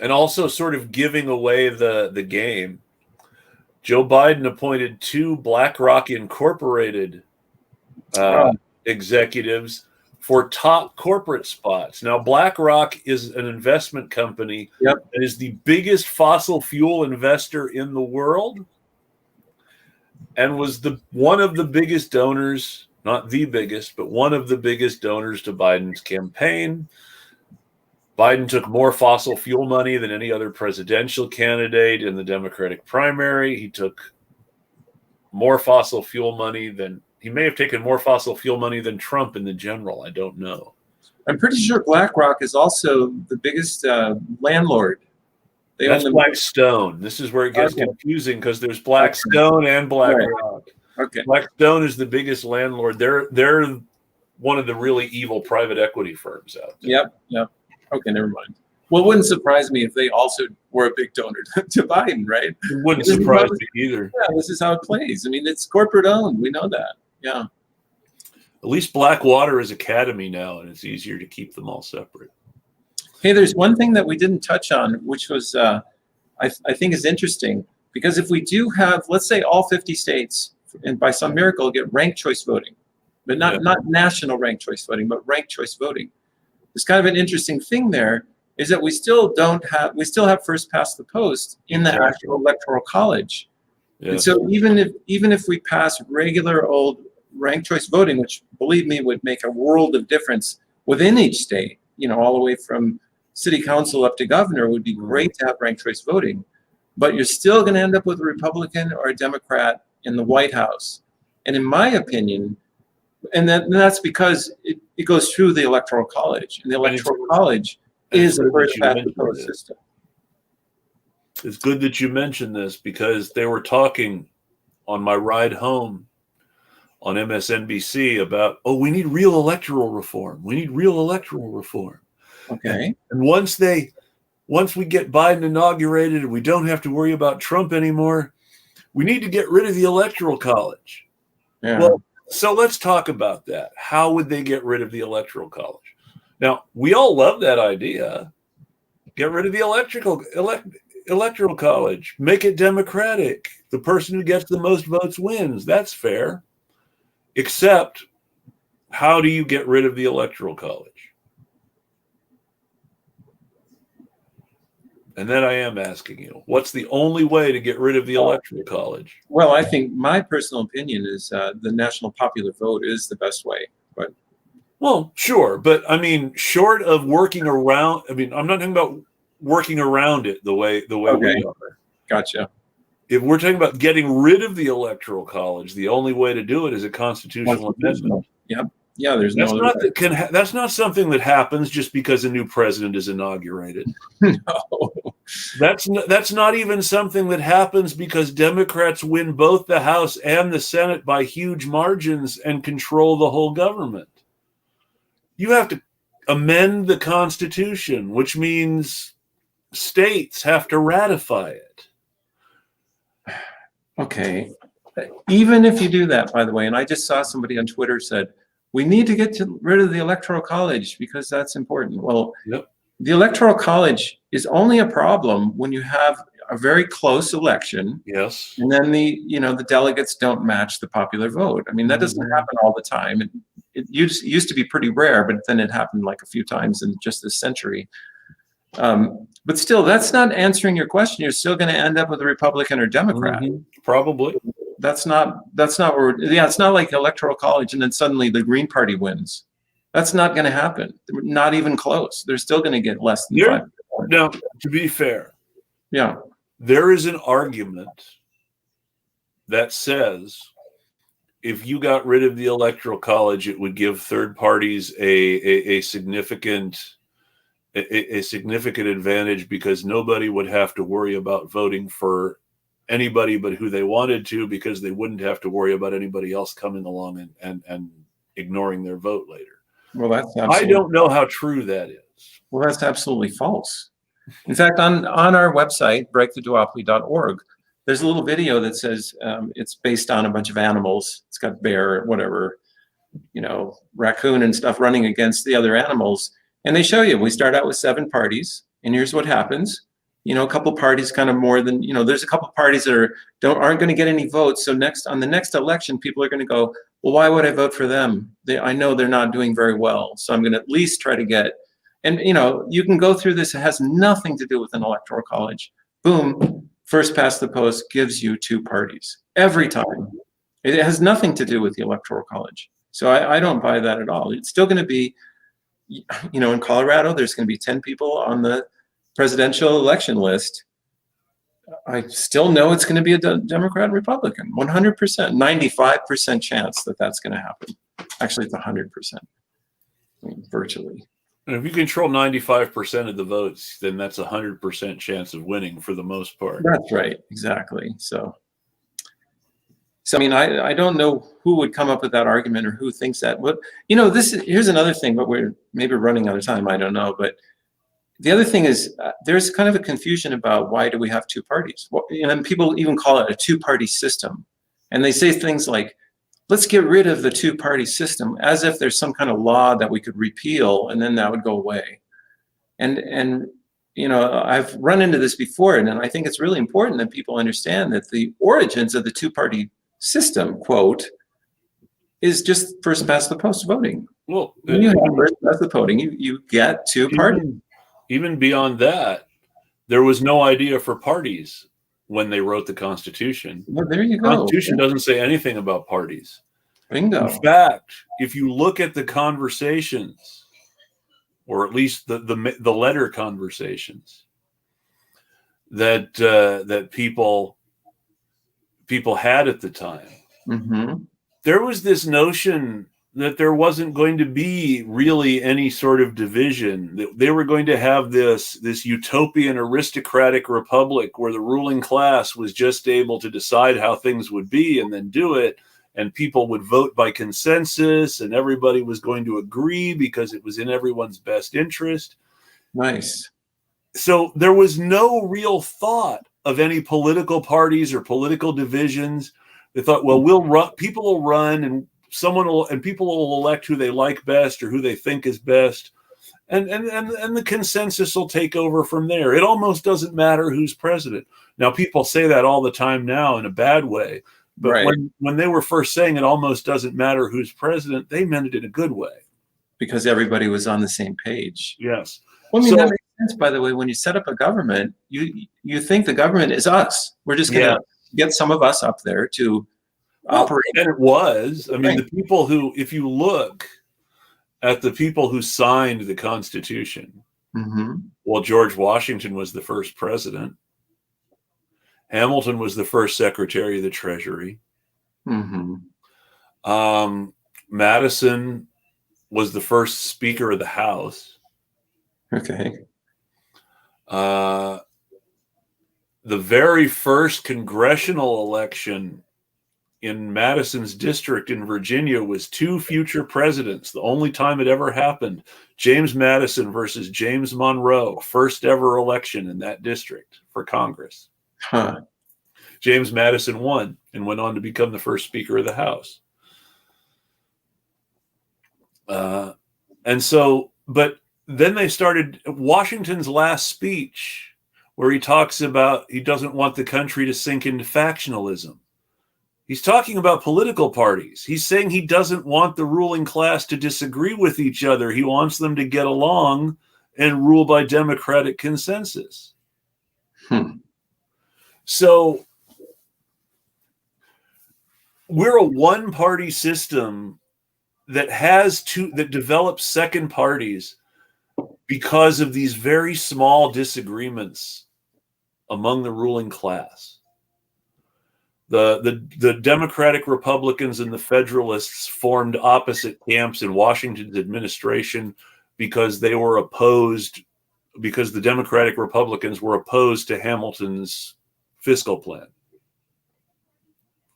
and also sort of giving away the game, Joe Biden appointed 2 BlackRock Incorporated executives for top corporate spots. Now, BlackRock is an investment company that is the biggest fossil fuel investor in the world and was one of the biggest donors, not the biggest, but one of the biggest donors to Biden's campaign. Biden took more fossil fuel money than any other presidential candidate in the Democratic primary. He took more fossil fuel money than he may have taken more fossil fuel money than Trump in the general. I don't know. I'm pretty sure BlackRock is also the biggest landlord. That's Blackstone. This is where it gets confusing because there's Blackstone and BlackRock. Okay. Blackstone is the biggest landlord. They're one of the really evil private equity firms out there. Yep. Okay, never mind. Well, it wouldn't surprise me if they also were a big donor to Biden, right? It wouldn't surprise me either. Yeah, this is how it plays. I mean, it's corporate owned. We know that. Yeah. At least Blackwater is Academy now, and it's easier to keep them all separate. Hey, there's one thing that we didn't touch on, which was I think is interesting, because if we do have, let's say, all 50 states, and by some miracle, get ranked choice voting, but not national ranked choice voting, but ranked choice voting. There's kind of an interesting thing there is that we still have first past the post in the actual electoral college. Yeah. And so even if we pass regular old ranked choice voting, which believe me would make a world of difference within each state, all the way from city council up to governor, would be great to have ranked choice voting. But you're still going to end up with a Republican or a Democrat in the White House. And in my opinion, and that's because it goes through the electoral college, and the electoral college is a first past the post system. It's good that you mentioned this because they were talking on my ride home on MSNBC about, we need real electoral reform. We need real electoral reform. Okay. And once we get Biden inaugurated and we don't have to worry about Trump anymore, we need to get rid of the electoral college. Yeah. Well, so let's talk about that. How would they get rid of the electoral college? Now, we all love that idea. Get rid of the electoral college. Make it democratic. The person who gets the most votes wins. That's fair. Except, how do you get rid of the electoral college? And then I am asking you, what's the only way to get rid of the electoral college? Well, I think my personal opinion is the national popular vote is the best way. But well, sure. But I mean, short of working around, I'm not talking about working around it the way we are. Gotcha. If we're talking about getting rid of the electoral college, the only way to do it is a constitutional amendment. Yep. Yeah, there's that's that's not something that happens just because a new president is inaugurated. No. That's not even something that happens because Democrats win both the House and the Senate by huge margins and control the whole government. You have to amend the Constitution, which means states have to ratify it. Okay. Even if you do that, by the way, and I just saw somebody on Twitter said, we need to get rid of the electoral college because that's important. Well, the electoral college is only a problem when you have a very close election. Yes. And then the delegates don't match the popular vote. I mean, that doesn't happen all the time. It used to be pretty rare, but then it happened like a few times in just this century. But still, that's not answering your question. You're still going to end up with a Republican or Democrat. Probably. That's not where it's not like electoral college and then suddenly the Green Party wins. That's not going to happen. Not even close. They're still going to get less than 5%. Now, to be fair, yeah, there is an argument that says if you got rid of the electoral college, it would give third parties a significant advantage because nobody would have to worry about voting for anybody but who they wanted to, because they wouldn't have to worry about anybody else coming along and ignoring their vote later. Well, that's I don't know how true that is. Well, that's absolutely false. In fact, on our website, breaktheduopoly.org, there's a little video that says it's based on a bunch of animals. It's got bear, whatever, raccoon and stuff running against the other animals. And they show you, we start out with 7 parties, and here's what happens. A couple parties kind of more than, there's a couple parties that aren't going to get any votes. So on the next election, people are going to go, well, why would I vote for them? I know they're not doing very well. So I'm going to at least try to get, and you can go through this. It has nothing to do with an electoral college. Boom, first past the post gives you 2 parties every time. It has nothing to do with the electoral college. So I don't buy that at all. It's still going to be, in Colorado, there's going to be 10 people on the presidential election list. I still know it's going to be a Democrat and Republican, 100%, 95% chance that that's going to happen. Actually, it's 100%, virtually. And if you control 95% of the votes, then that's 100% chance of winning for the most part. That's right, exactly. So I mean, I don't know who would come up with that argument or who thinks that. But here's another thing. But we're maybe running out of time. I don't know, but. The other thing is there's kind of a confusion about why do we have 2 parties? And people even call it a 2-party system. And they say things like, let's get rid of the 2-party system, as if there's some kind of law that we could repeal and then that would go away. And I've run into this before, and I think it's really important that people understand that the origins of the 2-party system, quote, is just first past the post voting. Well, when you have first past the voting, you get 2 parties. Even beyond that, there was no idea for parties when they wrote the Constitution. Well, there you go. The Constitution doesn't say anything about parties. Bingo. In fact, if you look at the conversations, or at least the letter conversations that people had at the time, there was this notion that there wasn't going to be really any sort of division, that they were going to have this utopian aristocratic republic where the ruling class was just able to decide how things would be and then do it, and people would vote by consensus, and everybody was going to agree because it was in everyone's best interest. Nice. So there was no real thought of any political parties or political divisions. They thought, well, people will run, and people will elect who they like best or who they think is best, and the consensus will take over from there. It almost doesn't matter who's president. Now, people say that all the time now in a bad way, but right. when they were first saying it almost doesn't matter who's president, they meant it in a good way, because everybody was on the same page. Yes. Well, I mean, that makes sense. By the way, when you set up a government, you think the government is us. We're just going to get some of us up there to operate. And it was. I mean, the people who, if you look at the people who signed the Constitution, well, George Washington was the first president. Hamilton was the first Secretary of the Treasury. Madison was the first Speaker of the House. Okay. The very first congressional election in Madison's district in Virginia was 2 future presidents. The only time it ever happened. James Madison versus James Monroe, first ever election in that district for Congress. James Madison won and went on to become the first Speaker of the House. But then they started Washington's last speech, where he talks about he doesn't want the country to sink into factionalism. He's talking about political parties. He's saying he doesn't want the ruling class to disagree with each other. He wants them to get along and rule by democratic consensus. Hmm. So we're a one-party system that develops second parties because of these very small disagreements among the ruling class. The Democratic Republicans and the Federalists formed opposite camps in Washington's administration because the Democratic Republicans were opposed to Hamilton's fiscal plan.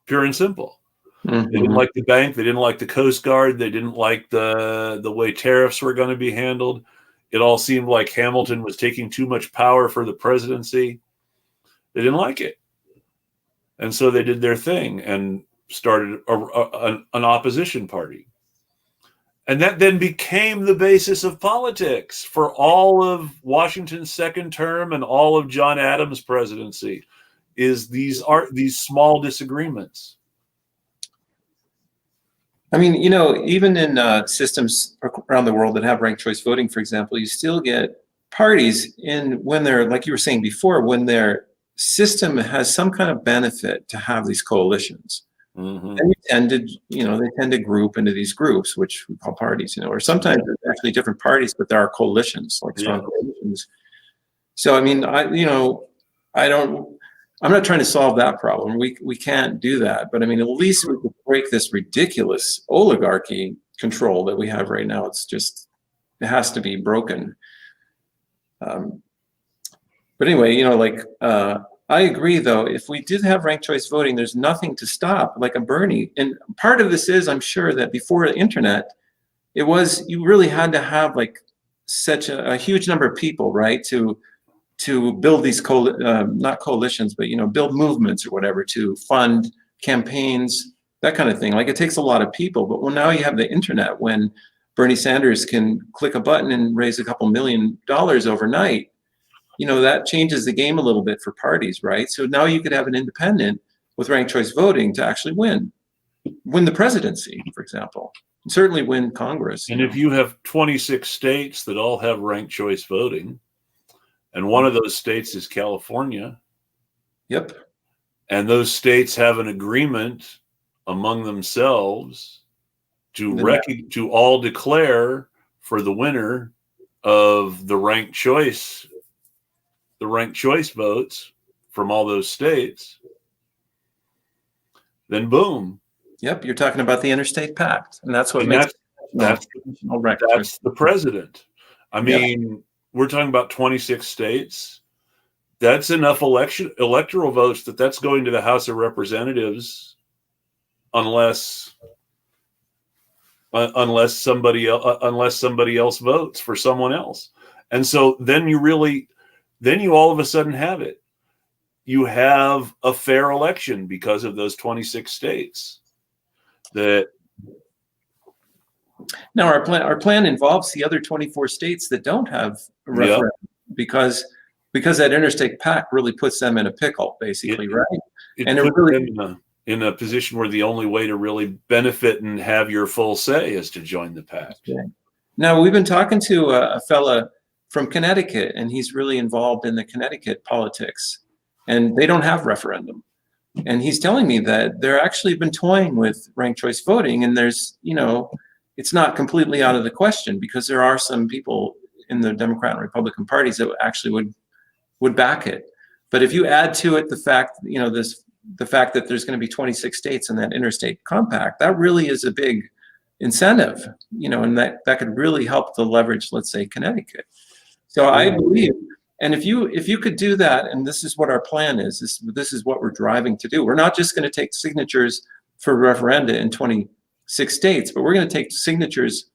Pure and simple. Mm-hmm. They didn't like the bank. They didn't like the Coast Guard. They didn't like the way tariffs were going to be handled. It all seemed like Hamilton was taking too much power for the presidency. They didn't like it. And so they did their thing and started an opposition party. And that then became the basis of politics for all of Washington's second term and all of John Adams' presidency, is these small disagreements. I mean, even in systems around the world that have ranked choice voting, for example, you still get parties when they're, like you were saying before, when their system has some kind of benefit to have these coalitions. Mm-hmm. And they tend to group into these groups, which we call parties, or sometimes there's actually different parties, but there are coalitions, like strong coalitions. So, I mean, I'm not trying to solve that problem. We can't do that. But I mean, at least we could break this ridiculous oligarchy control that we have right now. It has to be broken. But anyway, I agree, though, if we did have ranked choice voting, there's nothing to stop, like a Bernie. And part of this is, I'm sure, that before the internet, you really had to have like such a huge number of people, right, to build these not coalitions, but build movements or whatever, to fund campaigns, that kind of thing. Like, it takes a lot of people. But now you have the internet, when Bernie Sanders can click a button and raise a couple $1 million overnight. That changes the game a little bit for parties, right? So now you could have an independent with ranked choice voting to actually win the presidency, for example, and certainly win Congress. And if you have 26 states that all have ranked choice voting, and one of those states is California. Yep. And those states have an agreement among themselves to all declare for the winner of the ranked choice votes from all those states, then boom. Yep, you're talking about the Interstate Pact, and that's what that's the president. I mean, we're talking about 26 states. That's enough electoral votes that's going to the House of Representatives, unless somebody else votes for someone else. And so then you all of a sudden have it. You have a fair election because of those 26 states. Now our plan involves the other 24 states that don't have a referendum, because that Interstate Pact really puts them in a pickle, basically, right? It puts them in a position where the only way to really benefit and have your full say is to join the pact. Okay. Now, we've been talking to a fella from Connecticut, and he's really involved in the Connecticut politics, and they don't have referendum. And he's telling me that they're actually been toying with ranked choice voting, and there's, it's not completely out of the question, because there are some people in the Democrat and Republican parties that actually would back it. But if you add to it the fact, the fact that there's going to be 26 states in that interstate compact, that really is a big incentive, and that could really help to leverage, let's say, Connecticut. So I believe, and if you could do that, and this is what our plan is, this is what we're driving to do. We're not just going to take signatures for referenda in 26 states, but we're going to take signatures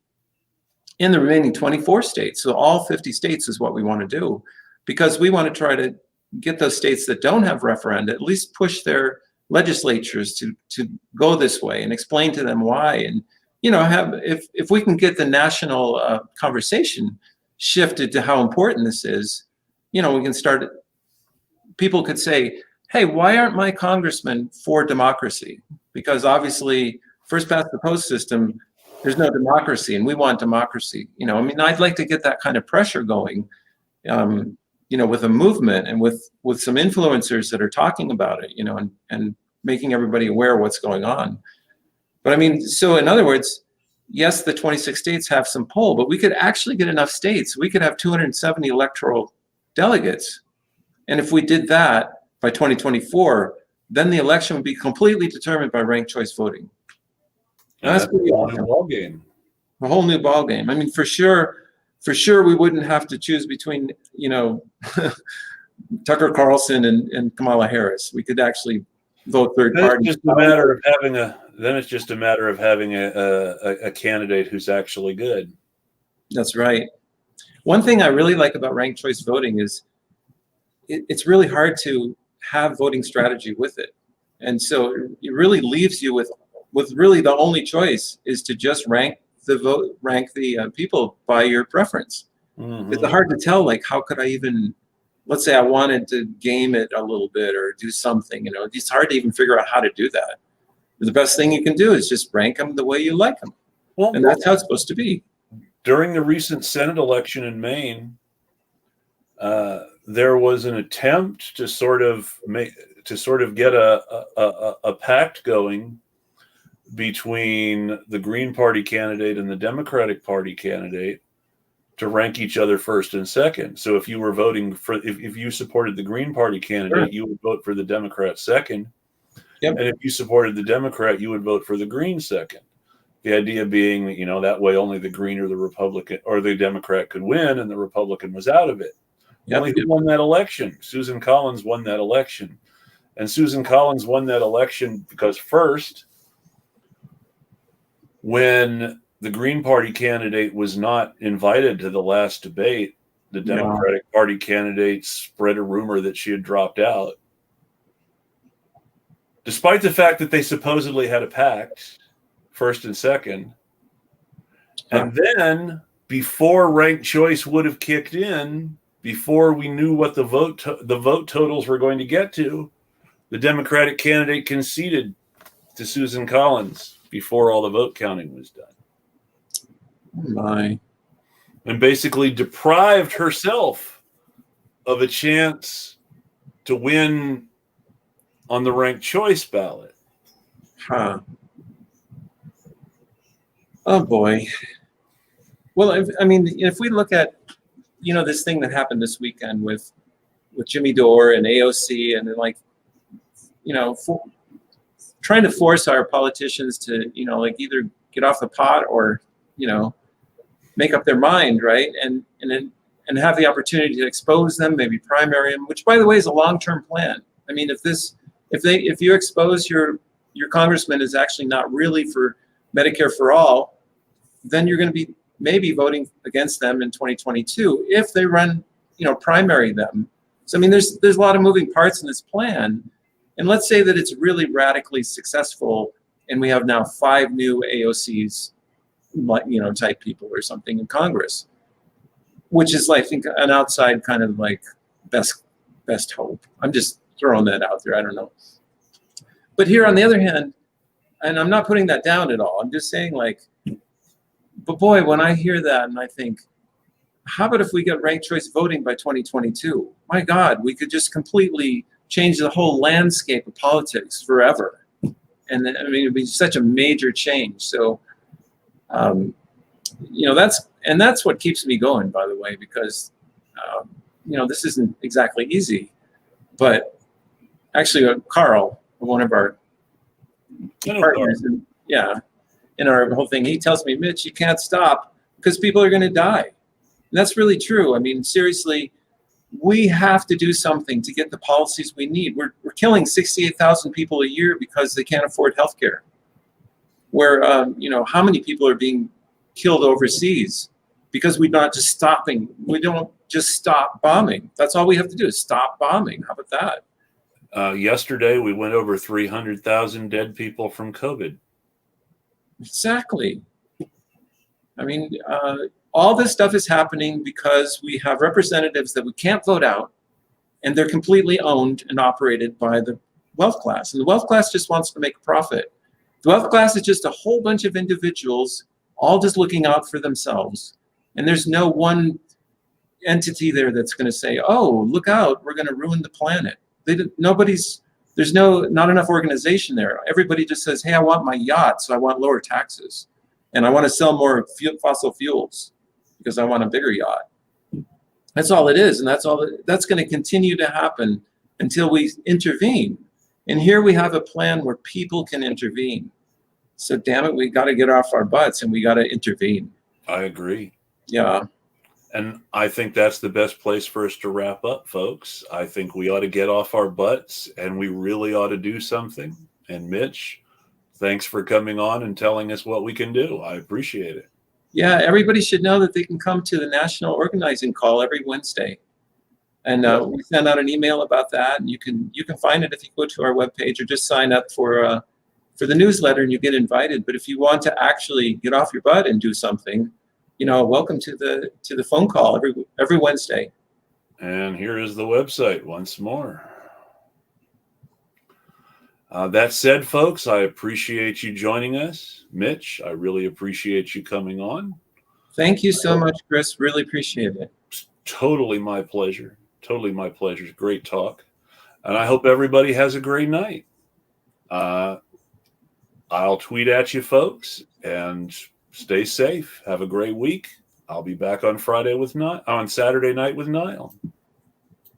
in the remaining 24 states. So all 50 states is what we want to do, because we want to try to get those states that don't have referenda at least push their legislatures to go this way and explain to them why. And if we can get the national conversation shifted to how important this is, we can start. People could say, "Hey, why aren't my congressmen for democracy?" Because obviously, first past the post system there's no democracy, and we want democracy. You know, I mean, I'd like to get that kind of pressure going, you know, with a movement and with some influencers that are talking about it, you know, and making everybody aware of what's going on. But I mean, so in other words, yes, the 26 states have some pull, but we could actually get enough states. We could have 270 electoral delegates. And if we did that by 2024, then the election would be completely determined by ranked choice voting. That's pretty awesome. Ball game. A whole new ball game. I mean, for sure, we wouldn't have to choose between, you know, Tucker Carlson and Kamala Harris. We could actually vote third party. It's just a matter of having it's just a matter of having a candidate who's actually good. That's right. One thing I really like about ranked choice voting is it's really hard to have voting strategy with it. And so it really leaves you with really the only choice is to just rank the people by your preference. Mm-hmm. It's hard to tell, like, how could I even, let's say I wanted to game it a little bit or do something, you know, it's hard to even figure out how to do that. The best thing you can do is just rank them the way you like them. Well, and that's how it's supposed to be. During the recent Senate election in Maine, there was an attempt to sort of get a pact going between the Green Party candidate and the Democratic Party candidate to rank each other first and second. So if you were voting for, if you supported the Green Party candidate, you would vote for the Democrat second. Yep. And if you supported the Democrat, you would vote for the Green second. The idea being that, you know, that way only the Green or the Republican or the Democrat could win and the Republican was out of it. Yep. Only who won that election? Susan Collins won that election. And Susan Collins won that election because first, when the Green Party candidate was not invited to the last debate, the Democratic Party candidate spread a rumor that she had dropped out. Despite the fact that they supposedly had a pact, first and second. And then, before ranked choice would have kicked in, before we knew what the vote totals were going to get to, the Democratic candidate conceded to Susan Collins before all the vote counting was done. Oh my. And basically deprived herself of a chance to win on the ranked choice ballot. Huh. Oh boy. Well, if we look at, you know, this thing that happened this weekend with Jimmy Dore and AOC and like, you know, trying to force our politicians to, you know, like either get off the pot or, you know, make up their mind, right? And have the opportunity to expose them, maybe primary them, which by the way is a long-term plan. I mean, if you expose your congressman is actually not really for Medicare for all, then you're going to be maybe voting against them in 2022 if they run, you know, primary them. So I mean, there's a lot of moving parts in this plan, and let's say that it's really radically successful, and we have now 5 new AOCs, you know, type people or something in Congress, which is, I think, an outside kind of like best hope. I'm just throwing that out there. I don't know. But here on the other hand, and I'm not putting that down at all. I'm just saying, like, but boy, when I hear that and I think, how about if we get ranked choice voting by 2022? My God, we could just completely change the whole landscape of politics forever. And I mean, it'd be such a major change. So, you know, that's what keeps me going, by the way, because, you know, this isn't exactly easy. But actually, Carl, one of our partners, in our whole thing, he tells me, Mitch, you can't stop because people are going to die. And that's really true. I mean, seriously, we have to do something to get the policies we need. We're killing 68,000 people a year because they can't afford health care. Where, you know, how many people are being killed overseas because we don't just stop bombing. That's all we have to do is stop bombing. How about that? Yesterday, we went over 300,000 dead people from COVID. Exactly. I mean, all this stuff is happening because we have representatives that we can't vote out, and they're completely owned and operated by the wealth class. And the wealth class just wants to make a profit. The wealth class is just a whole bunch of individuals all just looking out for themselves. And there's no one entity there that's going to say, oh, look out, we're going to ruin the planet. There's not enough organization there. Everybody just says, hey, I want my yacht, so I want lower taxes. And I want to sell more fossil fuels because I want a bigger yacht. That's all it is. And that's going to continue to happen until we intervene. And here we have a plan where people can intervene. So damn it, we got to get off our butts and we got to intervene. I agree. Yeah. And I think that's the best place for us to wrap up, folks. I think we ought to get off our butts and we really ought to do something. And Mitch, thanks for coming on and telling us what we can do. I appreciate it. Yeah, everybody should know that they can come to the National Organizing Call every Wednesday. And we send out an email about that. And you can find it if you go to our webpage or just sign up for the newsletter and you get invited. But if you want to actually get off your butt and do something, welcome to the phone call every Wednesday. And here is the website once more. That said, folks, I appreciate you joining us. Mitch, I really appreciate you coming on. Thank you so much, Chris. Really appreciate it. Totally my pleasure. Totally my pleasure. Great talk. And I hope everybody has a great night. I'll tweet at you, folks, and stay safe. Have a great week. I'll be back on Saturday night with Niall.